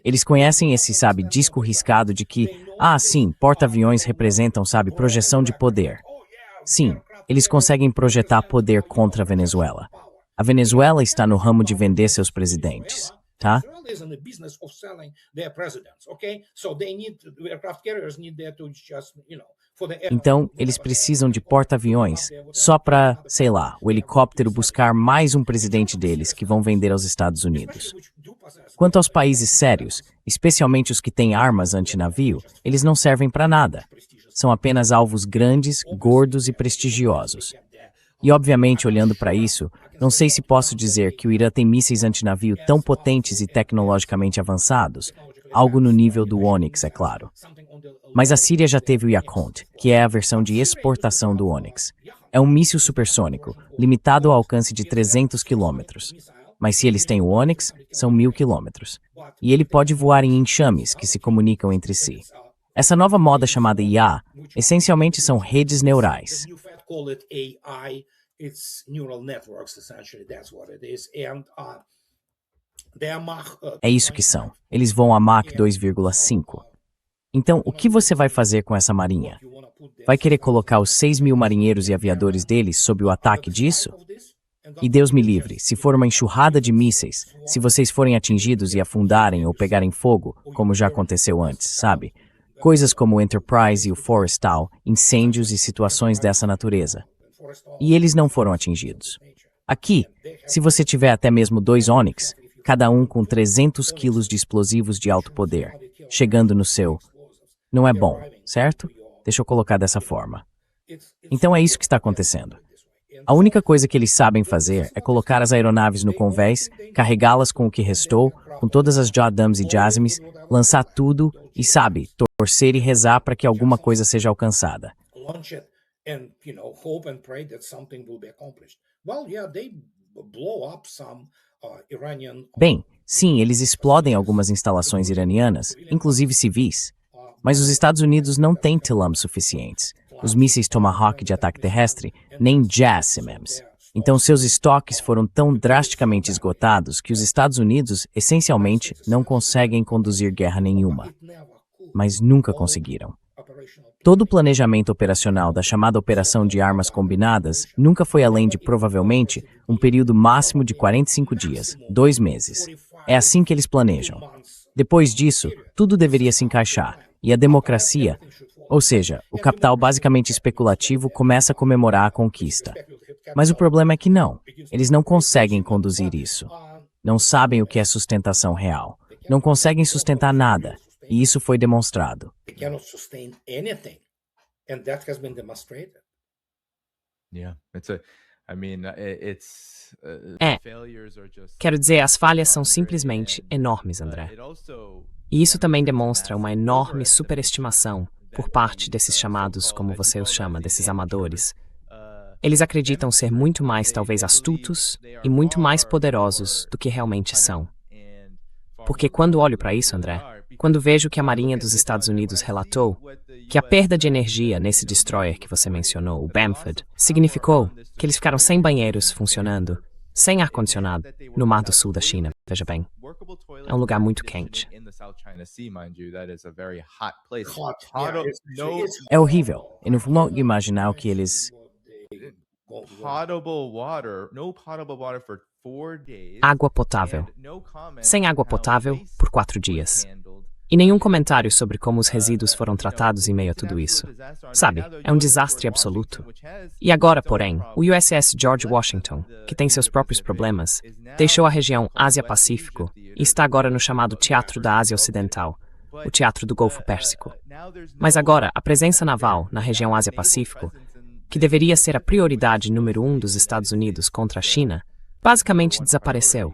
Eles conhecem esse, sabe, disco riscado de que, sim, porta-aviões representam, sabe, projeção de poder. Sim, eles conseguem projetar poder contra a Venezuela. A Venezuela está no ramo de vender seus presidentes, tá? Então, eles precisam de porta-aviões só para, sei lá, o helicóptero buscar mais um presidente deles que vão vender aos Estados Unidos. Quanto aos países sérios, especialmente os que têm armas antinavio, eles não servem para nada. São apenas alvos grandes, gordos e prestigiosos. E obviamente, olhando para isso, não sei se posso dizer que o Irã tem mísseis antinavio tão potentes e tecnologicamente avançados, algo no nível do Onyx, é claro. Mas a Síria já teve o Yakout, que é a versão de exportação do Onyx. É um míssil supersônico, limitado ao alcance de 300 quilômetros. Mas se eles têm o Onyx, são 1.000 quilômetros. E ele pode voar em enxames que se comunicam entre si. Essa nova moda chamada IA, essencialmente são redes neurais. É isso que são. Eles voam a Mach 2,5. Então, o que você vai fazer com essa marinha? Vai querer colocar os 6.000 marinheiros e aviadores deles sob o ataque disso? E Deus me livre, se for uma enxurrada de mísseis, se vocês forem atingidos e afundarem ou pegarem fogo, como já aconteceu antes, sabe? Coisas como o Enterprise e o Forrestal, incêndios e situações dessa natureza. E eles não foram atingidos. Aqui, se você tiver até mesmo 2 Onyx, cada um com 300 quilos de explosivos de alto poder, chegando no seu... Não é bom, certo? Deixa eu colocar dessa forma. Então é isso que está acontecendo. A única coisa que eles sabem fazer é colocar as aeronaves no convés, carregá-las com o que restou, com todas as Jadams e Jasmes, lançar tudo e, sabe, torcer e rezar para que alguma coisa seja alcançada. Bem, sim, eles explodem algumas instalações iranianas, inclusive civis. Mas os Estados Unidos não têm TLAM suficientes. Os mísseis Tomahawk de ataque terrestre, nem JASSMs. Então seus estoques foram tão drasticamente esgotados que os Estados Unidos, essencialmente, não conseguem conduzir guerra nenhuma. Mas nunca conseguiram. Todo o planejamento operacional da chamada Operação de Armas Combinadas nunca foi além de, provavelmente, um período máximo de 45 dias, 2 meses. É assim que eles planejam. Depois disso, tudo deveria se encaixar. E a democracia, ou seja, o capital basicamente especulativo, começa a comemorar a conquista. Mas o problema é que não. Eles não conseguem conduzir isso. Não sabem o que é sustentação real. Não conseguem sustentar nada. E isso foi demonstrado. Quero dizer, as falhas são simplesmente enormes, André. E isso também demonstra uma enorme superestimação por parte desses chamados, como você os chama, desses amadores. Eles acreditam ser muito mais, talvez, astutos e muito mais poderosos do que realmente são. Porque quando olho para isso, André, quando vejo que a Marinha dos Estados Unidos relatou que a perda de energia nesse destroyer que você mencionou, o Bamford, significou que eles ficaram sem banheiros funcionando, sem ar-condicionado, no Mar do Sul da China, veja bem. É um lugar muito quente. É horrível. Eu não vou imaginar o que eles... Água potável. Sem água potável por 4 dias. E nenhum comentário sobre como os resíduos foram tratados em meio a tudo isso. Sabe, é um desastre absoluto. E agora, porém, o USS George Washington, que tem seus próprios problemas, deixou a região Ásia-Pacífico e está agora no chamado Teatro da Ásia Ocidental, o Teatro do Golfo Pérsico. Mas agora, a presença naval na região Ásia-Pacífico, que deveria ser a prioridade número 1 dos Estados Unidos contra a China, basicamente desapareceu.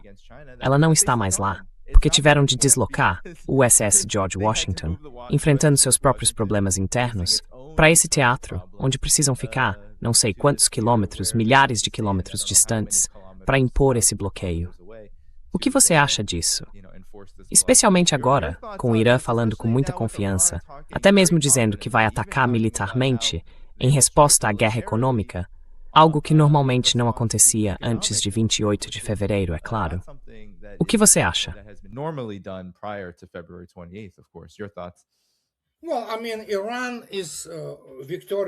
Ela não está mais lá, porque tiveram de deslocar o USS George Washington, enfrentando seus próprios problemas internos, para esse teatro, onde precisam ficar não sei quantos quilômetros, milhares de quilômetros distantes, para impor esse bloqueio. O que você acha disso? Especialmente agora, com o Irã falando com muita confiança, até mesmo dizendo que vai atacar militarmente, em resposta à guerra econômica, algo que normalmente não acontecia antes de 28 de fevereiro, é claro. O que você acha?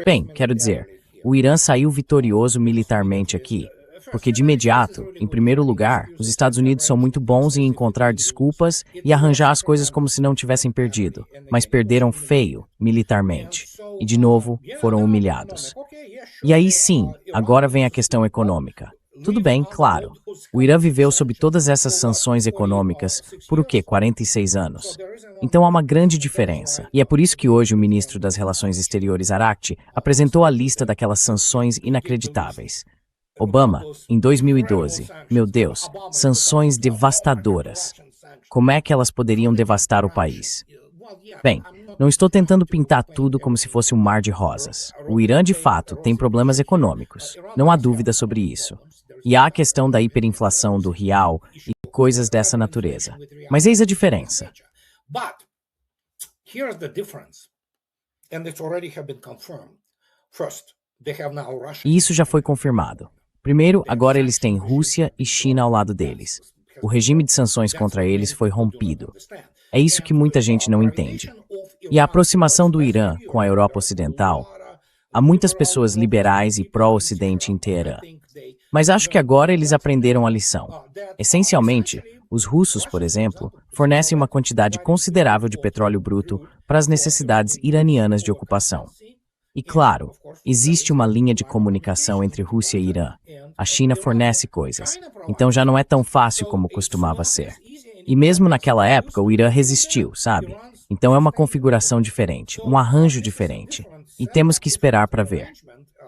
Bem, quero dizer, o Irã saiu vitorioso militarmente aqui, porque de imediato, em primeiro lugar, os Estados Unidos são muito bons em encontrar desculpas e arranjar as coisas como se não tivessem perdido, mas perderam feio, militarmente. E, de novo, foram humilhados. E aí sim, agora vem a questão econômica. Tudo bem, claro. O Irã viveu sob todas essas sanções econômicas por o quê? 46 anos. Então há uma grande diferença. E é por isso que hoje o ministro das Relações Exteriores, Arakchi, apresentou a lista daquelas sanções inacreditáveis. Obama, em 2012, meu Deus, sanções devastadoras. Como é que elas poderiam devastar o país? Bem, não estou tentando pintar tudo como se fosse um mar de rosas. O Irã, de fato, tem problemas econômicos. Não há dúvida sobre isso. E há a questão da hiperinflação do real e coisas dessa natureza. Mas eis a diferença. E isso já foi confirmado. Primeiro, agora eles têm Rússia e China ao lado deles. O regime de sanções contra eles foi rompido. É isso que muita gente não entende. E a aproximação do Irã com a Europa Ocidental, há muitas pessoas liberais e pró-Ocidente em Teherã. Mas acho que agora eles aprenderam a lição. Essencialmente, os russos, por exemplo, fornecem uma quantidade considerável de petróleo bruto para as necessidades iranianas de ocupação. E claro, existe uma linha de comunicação entre Rússia e Irã. A China fornece coisas, então já não é tão fácil como costumava ser. E mesmo naquela época, o Irã resistiu, sabe? Então é uma configuração diferente, um arranjo diferente. E temos que esperar para ver.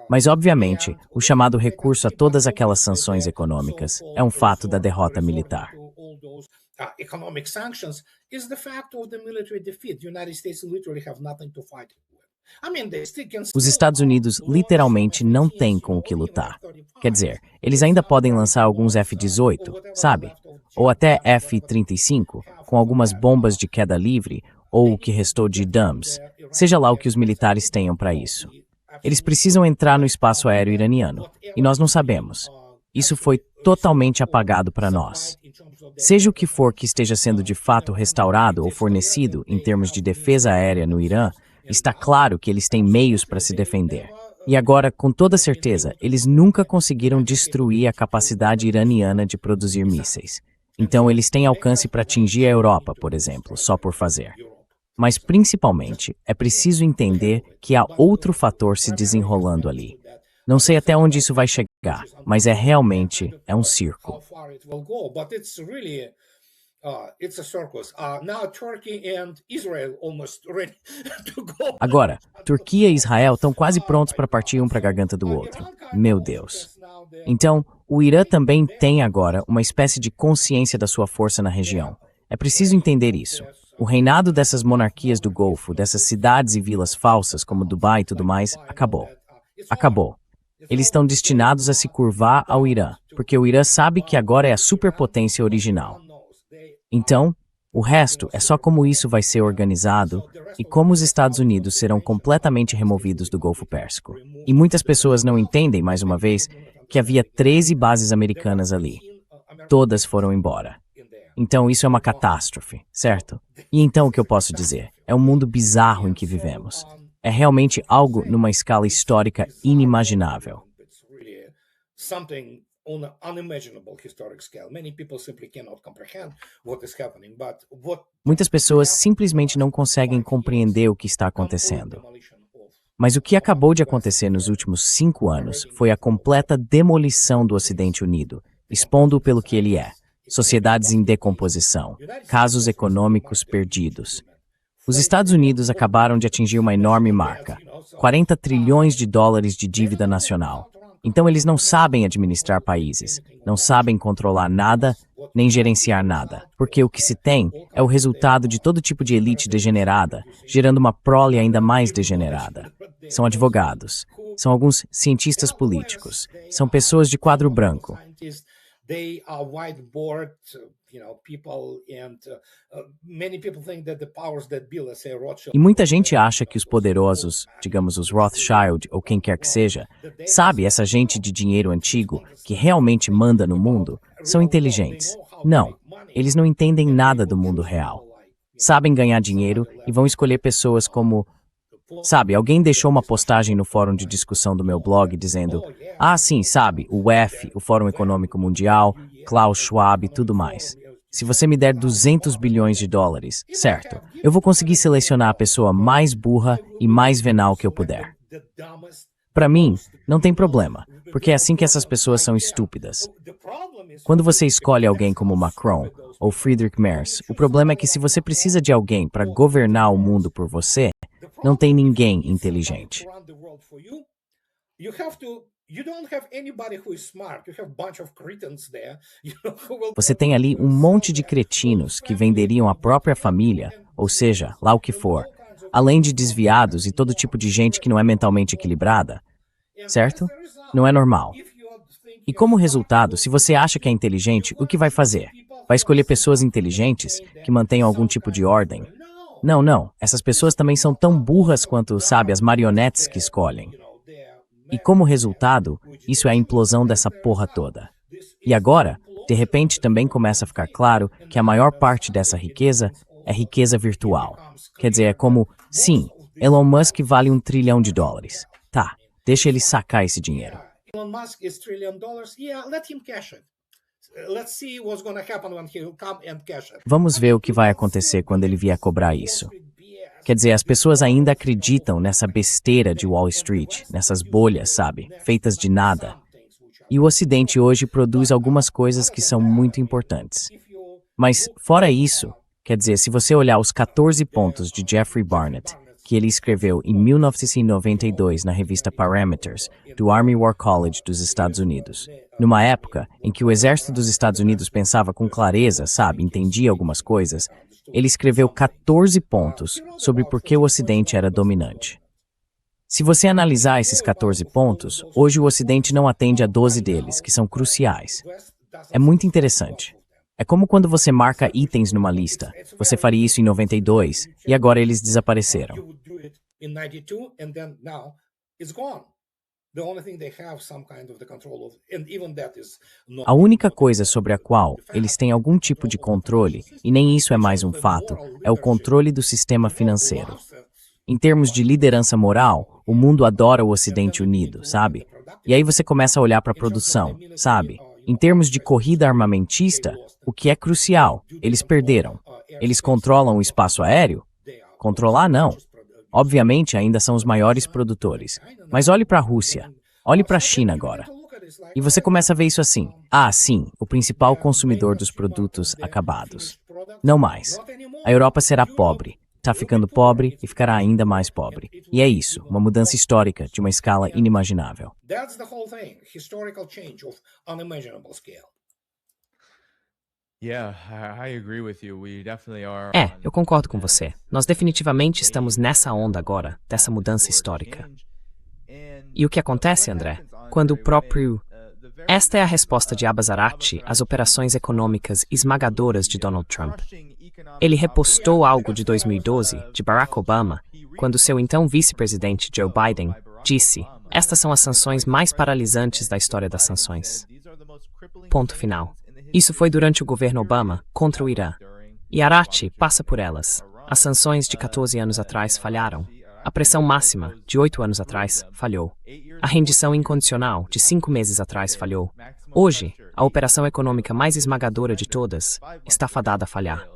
Mas, obviamente, o chamado recurso a todas aquelas sanções econômicas é um fato da derrota militar. Os Estados Unidos literalmente não têm com o que lutar. Quer dizer, eles ainda podem lançar alguns F-18, sabe? Ou até F-35, com algumas bombas de queda livre, ou o que restou de DAMs, seja lá o que os militares tenham para isso. Eles precisam entrar no espaço aéreo iraniano, e nós não sabemos. Isso foi totalmente apagado para nós. Seja o que for que esteja sendo de fato restaurado ou fornecido em termos de defesa aérea no Irã, está claro que eles têm meios para se defender. E agora, com toda certeza, eles nunca conseguiram destruir a capacidade iraniana de produzir mísseis. Então, eles têm alcance para atingir a Europa, por exemplo, só por fazer. Mas, principalmente, é preciso entender que há outro fator se desenrolando ali. Não sei até onde isso vai chegar, mas realmente um circo. Agora, Turquia e Israel estão quase prontos para partir um para a garganta do outro. Meu Deus. Então, o Irã também tem agora uma espécie de consciência da sua força na região. É preciso entender isso. O reinado dessas monarquias do Golfo, dessas cidades e vilas falsas como Dubai e tudo mais, acabou. Acabou. Eles estão destinados a se curvar ao Irã, porque o Irã sabe que agora é a superpotência original. Então, o resto é só como isso vai ser organizado e como os Estados Unidos serão completamente removidos do Golfo Pérsico. E muitas pessoas não entendem, mais uma vez, que havia 13 bases americanas ali. Todas foram embora. Então isso é uma catástrofe, certo? E então o que eu posso dizer? É um mundo bizarro em que vivemos. É realmente algo numa escala histórica inimaginável. It's really something on an unimaginable historic scale. Many people simply cannot comprehend what is happening, but what Muitas pessoas simplesmente não conseguem compreender o que está acontecendo. Mas o que acabou de acontecer nos últimos 5 anos foi a completa demolição do Ocidente Unido, expondo-o pelo que ele é: sociedades em decomposição, casos econômicos perdidos. Os Estados Unidos acabaram de atingir uma enorme marca: 40 trilhões de dólares de dívida nacional. Então eles não sabem administrar países, não sabem controlar nada, nem gerenciar nada, porque o que se tem é o resultado de todo tipo de elite degenerada, gerando uma prole ainda mais degenerada. São advogados, são alguns cientistas políticos, são pessoas de quadro branco. they are whiteboard, people, and many people think that the powers that be, let's say Rothschild. E muita gente acha que os poderosos, digamos os Rothschild ou quem quer que seja, sabe, essa gente de dinheiro antigo que realmente manda no mundo, são inteligentes. Não, eles não entendem nada do mundo real. Sabem ganhar dinheiro e vão escolher pessoas como... Sabe, alguém deixou uma postagem no fórum de discussão do meu blog dizendo: ah, sim, sabe, o UEF, o Fórum Econômico Mundial, Klaus Schwab e tudo mais. Se você me der 200 bilhões de dólares, certo, eu vou conseguir selecionar a pessoa mais burra e mais venal que eu puder. Para mim, não tem problema, porque é assim que essas pessoas são estúpidas. Quando você escolhe alguém como Macron ou Friedrich Merz, o problema é que se você precisa de alguém para governar o mundo por você, não tem ninguém inteligente. Você tem ali um monte de cretinos que venderiam a própria família, ou seja, lá o que for, além de desviados e todo tipo de gente que não é mentalmente equilibrada, certo? Não é normal. E como resultado, se você acha que é inteligente, o que vai fazer? Vai escolher pessoas inteligentes que mantenham algum tipo de ordem? Não. Essas pessoas também são tão burras quanto, sabe, as marionetes que escolhem. E como resultado, isso é a implosão dessa porra toda. E agora, de repente, também começa a ficar claro que a maior parte dessa riqueza é riqueza virtual. Quer dizer, é como, sim, Elon Musk vale $1 trilhão. Tá, deixa ele sacar esse dinheiro. Elon Musk is $1 trillion. Yeah, let him cash it. Let's see what's going to happen when he'll come and cash it. Vamos ver o que vai acontecer quando ele vier cobrar isso. Quer dizer, as pessoas ainda acreditam nessa besteira de Wall Street, nessas bolhas, sabe, feitas de nada. E o Ocidente hoje produz algumas coisas que são muito importantes. Mas, fora isso, quer dizer, se você olhar os 14 pontos de Jeffrey Barnett, que ele escreveu em 1992 na revista Parameters, do Army War College dos Estados Unidos, numa época em que o exército dos Estados Unidos pensava com clareza, sabe, entendia algumas coisas, ele escreveu 14 pontos sobre por que o Ocidente era dominante. Se você analisar esses 14 pontos, hoje o Ocidente não atende a 12 deles, que são cruciais. É muito interessante. É como quando você marca itens numa lista. Você faria isso em 92 e agora eles desapareceram. A única coisa sobre a qual eles têm algum tipo de controle, e nem isso é mais um fato, é o controle do sistema financeiro. Em termos de liderança moral, o mundo adora o Ocidente Unido, sabe? E aí você começa a olhar para a produção, sabe? Em termos de corrida armamentista, o que é crucial, eles perderam. Eles controlam o espaço aéreo? Controlar, não. Obviamente, ainda são os maiores produtores. Mas olhe para a Rússia, olhe para a China agora. E você começa a ver isso assim. Ah, sim, o principal consumidor dos produtos acabados. Não mais. A Europa será pobre, está ficando pobre e ficará ainda mais pobre. E é isso, uma mudança histórica de uma escala inimaginável. That's the whole thing, historical change of unimaginable scale. Eu concordo com você. Nós definitivamente estamos nessa onda agora, dessa mudança histórica. E o que acontece, André? Quando o próprio... Esta é a resposta de Abbas Araghchi às operações econômicas esmagadoras de Donald Trump. Ele repostou algo de 2012, de Barack Obama, quando seu então vice-presidente Joe Biden disse: estas são as sanções mais paralisantes da história das sanções. Ponto final. Isso foi durante o governo Obama contra o Irã. E Arati passa por elas. As sanções de 14 anos atrás falharam. A pressão máxima, de 8 anos atrás, falhou. A rendição incondicional, de 5 meses atrás, falhou. Hoje, a operação econômica mais esmagadora de todas está fadada a falhar.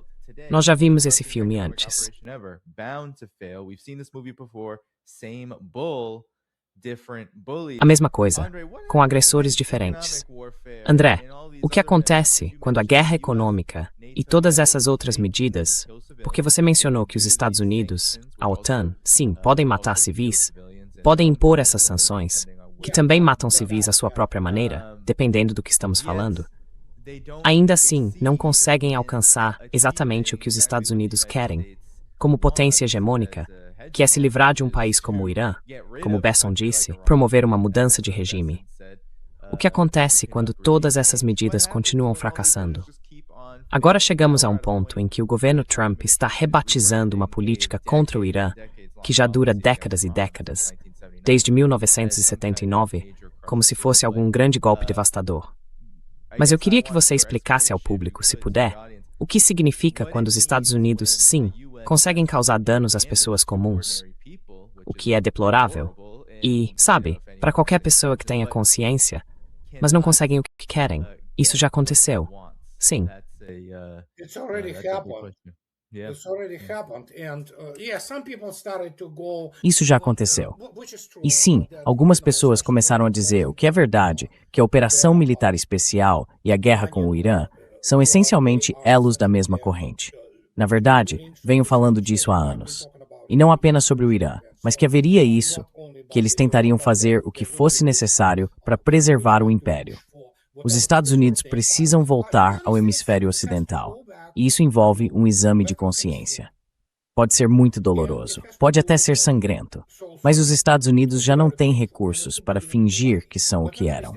Nós já vimos esse filme antes. A mesma coisa, com agressores diferentes. André, o que acontece quando a guerra econômica e todas essas outras medidas, porque você mencionou que os Estados Unidos, a OTAN, sim, podem matar civis, podem impor essas sanções, que também matam civis à sua própria maneira, dependendo do que estamos falando, ainda assim não conseguem alcançar exatamente o que os Estados Unidos querem, como potência hegemônica, que é se livrar de um país como o Irã, como Besson disse, promover uma mudança de regime. O que acontece quando todas essas medidas continuam fracassando? Agora chegamos a um ponto em que o governo Trump está rebatizando uma política contra o Irã que já dura décadas e décadas, desde 1979, como se fosse algum grande golpe devastador. Mas eu queria que você explicasse ao público, se puder, o que significa quando os Estados Unidos, sim, conseguem causar danos às pessoas comuns, o que é deplorável, e, sabe, para qualquer pessoa que tenha consciência, mas não conseguem o que querem. Isso já aconteceu. Sim. It's already happened. It's already happened, and some people started to go. Isso já aconteceu. E sim, algumas pessoas começaram a dizer, o que é verdade, que a operação militar especial e a guerra com o Irã são essencialmente elos da mesma corrente. Na verdade, venho falando disso há anos. E não apenas sobre o Irã, mas que haveria isso, que eles tentariam fazer o que fosse necessário para preservar o império. Os Estados Unidos precisam voltar ao hemisfério ocidental, e isso envolve um exame de consciência. Pode ser muito doloroso, pode até ser sangrento, mas os Estados Unidos já não têm recursos para fingir que são o que eram.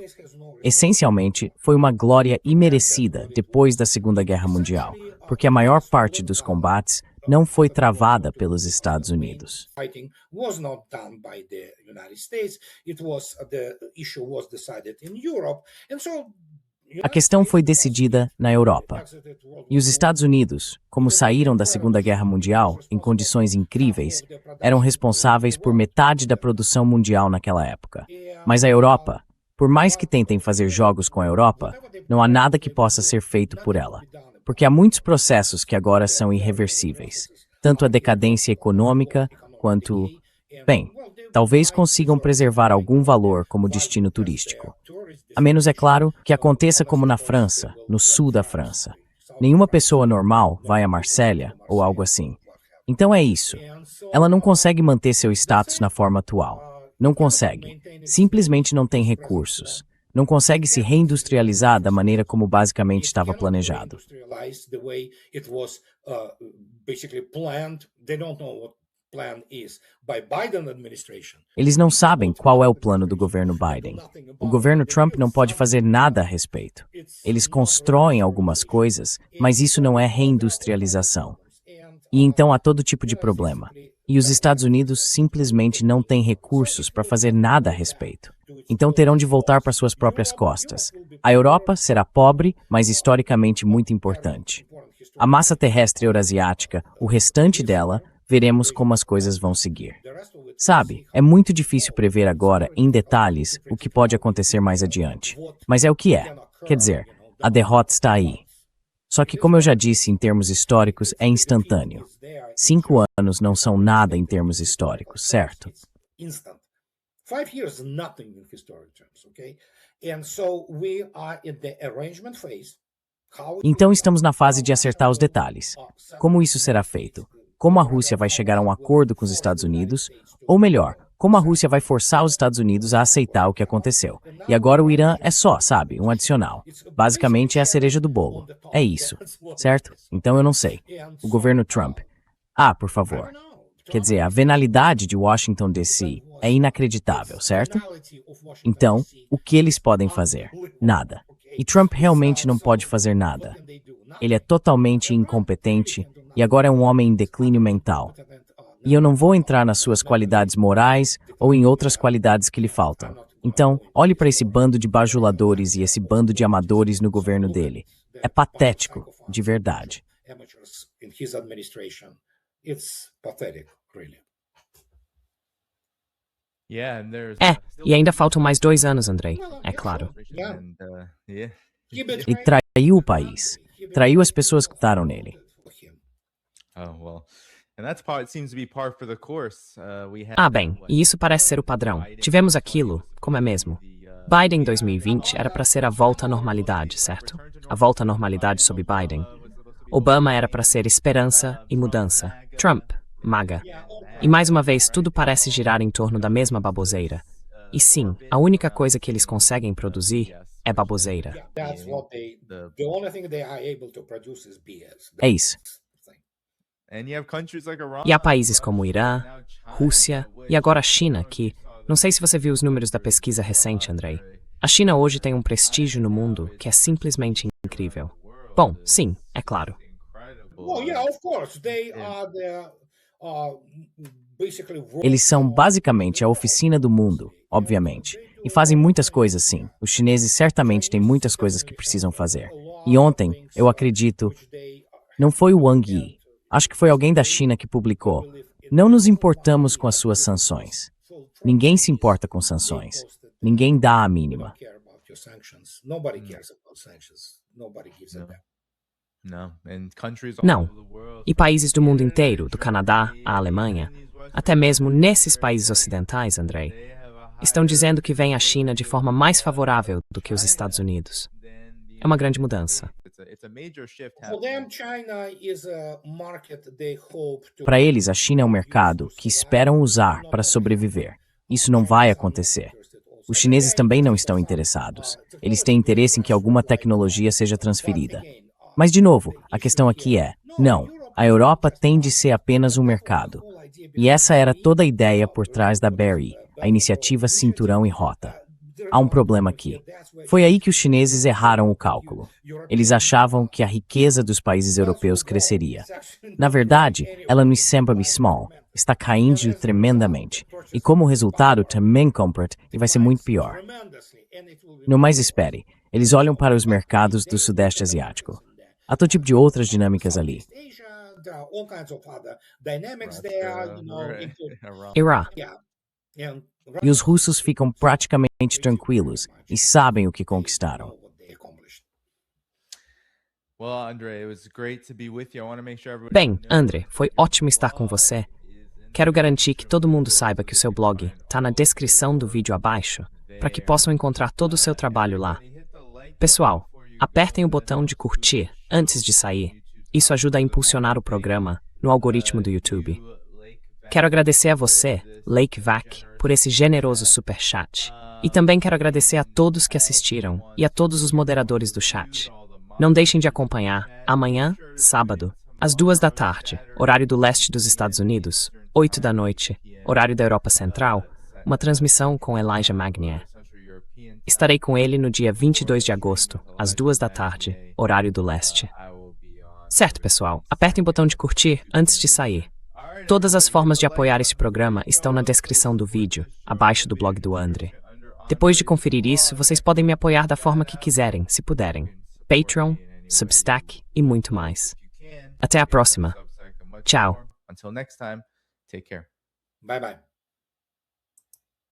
Essencialmente, foi uma glória imerecida depois da Segunda Guerra Mundial, porque a maior parte dos combates não foi travada pelos Estados Unidos. A questão foi decidida na Europa. E os Estados Unidos, como saíram da Segunda Guerra Mundial em condições incríveis, eram responsáveis por metade da produção mundial naquela época. Mas a Europa, por mais que tentem fazer jogos com a Europa, não há nada que possa ser feito por ela. Porque há muitos processos que agora são irreversíveis. Tanto a decadência econômica quanto... Bem, talvez consigam preservar algum valor como destino turístico. A menos, é claro, que aconteça como na França, no sul da França. Nenhuma pessoa normal vai a Marsella ou algo assim. Então é isso. Ela não consegue manter seu status na forma atual. Não consegue. Simplesmente não tem recursos. Não consegue se reindustrializar da maneira como basicamente estava planejado. Eles não sabem qual é o plano do governo Biden. O governo Trump não pode fazer nada a respeito. Eles constroem algumas coisas, mas isso não é reindustrialização. E então há todo tipo de problema. E os Estados Unidos simplesmente não têm recursos para fazer nada a respeito. Então terão de voltar para suas próprias costas. A Europa será pobre, mas historicamente muito importante. A massa terrestre eurasiática, o restante dela, veremos como as coisas vão seguir. Sabe, é muito difícil prever agora, em detalhes, o que pode acontecer mais adiante. Mas é o que é. Quer dizer, a derrota está aí. Só que, como eu já disse, em termos históricos, é instantâneo. 5 anos não são nada em termos históricos, certo? 5 years is nothing in historic terms, okay? And so we are in the arrangement phase. Então estamos na fase de acertar os detalhes. Como isso será feito? Como a Rússia vai chegar a um acordo com os Estados Unidos? Ou melhor, como a Rússia vai forçar os Estados Unidos a aceitar o que aconteceu? E agora o Irã é só, sabe, um adicional. Basicamente é a cereja do bolo. É isso, certo? Então eu não sei. O governo Trump. Por favor. Quer dizer, a venalidade de Washington D.C. é inacreditável, certo? Então, o que eles podem fazer? Nada. E Trump realmente não pode fazer nada. Ele é totalmente incompetente e agora é um homem em declínio mental. E eu não vou entrar nas suas qualidades morais ou em outras qualidades que lhe faltam. Então, olhe para esse bando de bajuladores e esse bando de amadores no governo dele. É patético, de verdade. Amateurs in his administration. It's pathetic, really. Yeah, and there's É, e ainda faltam mais 2 anos, Andrei, é claro. Yeah. and yeah. He E betrayed- traiu o país. Traiu as pessoas que votaram nele. for him. Oh well, and that's part. It seems to be par for the course. We had. Ah, bem, e isso parece ser o padrão. Tivemos aquilo, como é mesmo. Biden 2020 era para ser a volta à normalidade, certo? A volta à normalidade sob Biden. Obama era para ser esperança e mudança. Trump, MAGA. E mais uma vez, tudo parece girar em torno da mesma baboseira. E sim, a única coisa que eles conseguem produzir é baboseira. That's what the only thing they are able to produce is BS. É isso. And you have countries like Iran. E há países como o Irã, Rússia e agora a China que, não sei se você viu os números da pesquisa recente, Andrei. A China hoje tem um prestígio no mundo que é simplesmente incrível. Bom, sim, é claro. Well, yeah, of course. They are basically Eles são basicamente a oficina do mundo, obviamente. E fazem muitas coisas, sim. Os chineses certamente têm muitas coisas que precisam fazer. E ontem, eu acredito, não foi o Wang Yi. Acho que foi alguém da China que publicou. Não nos importamos com as suas sanções. Ninguém se importa com sanções. Ninguém dá a mínima. care about your sanctions. Nobody cares about sanctions. Nobody gives a damn. No, and countries all Não. over the world. E países do mundo inteiro, do Canadá à Alemanha, até mesmo nesses países ocidentais, Andrei, estão dizendo que veem a China de forma mais favorável do que os Estados Unidos. É uma grande mudança. It's a major shift For them, China is a market they hope to. Para eles, a China é um mercado que esperam usar para sobreviver. Isso não vai acontecer. Os chineses também não estão interessados. Eles têm interesse em que alguma tecnologia seja transferida. Mas, de novo, a questão aqui é: não, a Europa tem de ser apenas um mercado. E essa era toda a ideia por trás da BRI, a iniciativa Cinturão e Rota. Há um problema aqui. Foi aí que os chineses erraram o cálculo. Eles achavam que a riqueza dos países europeus cresceria. Na verdade, ela no sempre small está caindo tremendamente. E como resultado, também compra e vai ser muito pior. Não mais espere. Eles olham para os mercados do Sudeste Asiático. Há todo tipo de outras dinâmicas ali. Asia, there are all kinds of other dynamics there, Right. including, Iran. Irã, yeah, and E os russos ficam praticamente tranquilos e sabem o que conquistaram. what they accomplished. Well, Andre, it was great to be with you. I want to make sure everybody bem, André, foi ótimo estar com você. Quero garantir que todo mundo saiba que o seu blog está na descrição do vídeo abaixo, para que possam encontrar todo o seu trabalho lá. Pessoal, apertem o botão de curtir antes de sair. Isso ajuda a impulsionar o programa no algoritmo do YouTube. Quero agradecer a você, Lake Vac, por esse generoso superchat. E também quero agradecer a todos que assistiram e a todos os moderadores do chat. Não deixem de acompanhar, amanhã, sábado, às 2 da tarde, horário do leste dos Estados Unidos, 8 da noite, horário da Europa Central, uma transmissão com Elijah Magnier. Estarei com ele no dia 22 de agosto, às 2 da tarde, horário do leste. Certo, pessoal, apertem o botão de curtir antes de sair. Todas as formas de apoiar este programa estão na descrição do vídeo, abaixo do blog do André. Depois de conferir isso, vocês podem me apoiar da forma que quiserem, se puderem. Patreon, Substack e muito mais. Até a próxima. Tchau. Until next time, take care. Bye bye.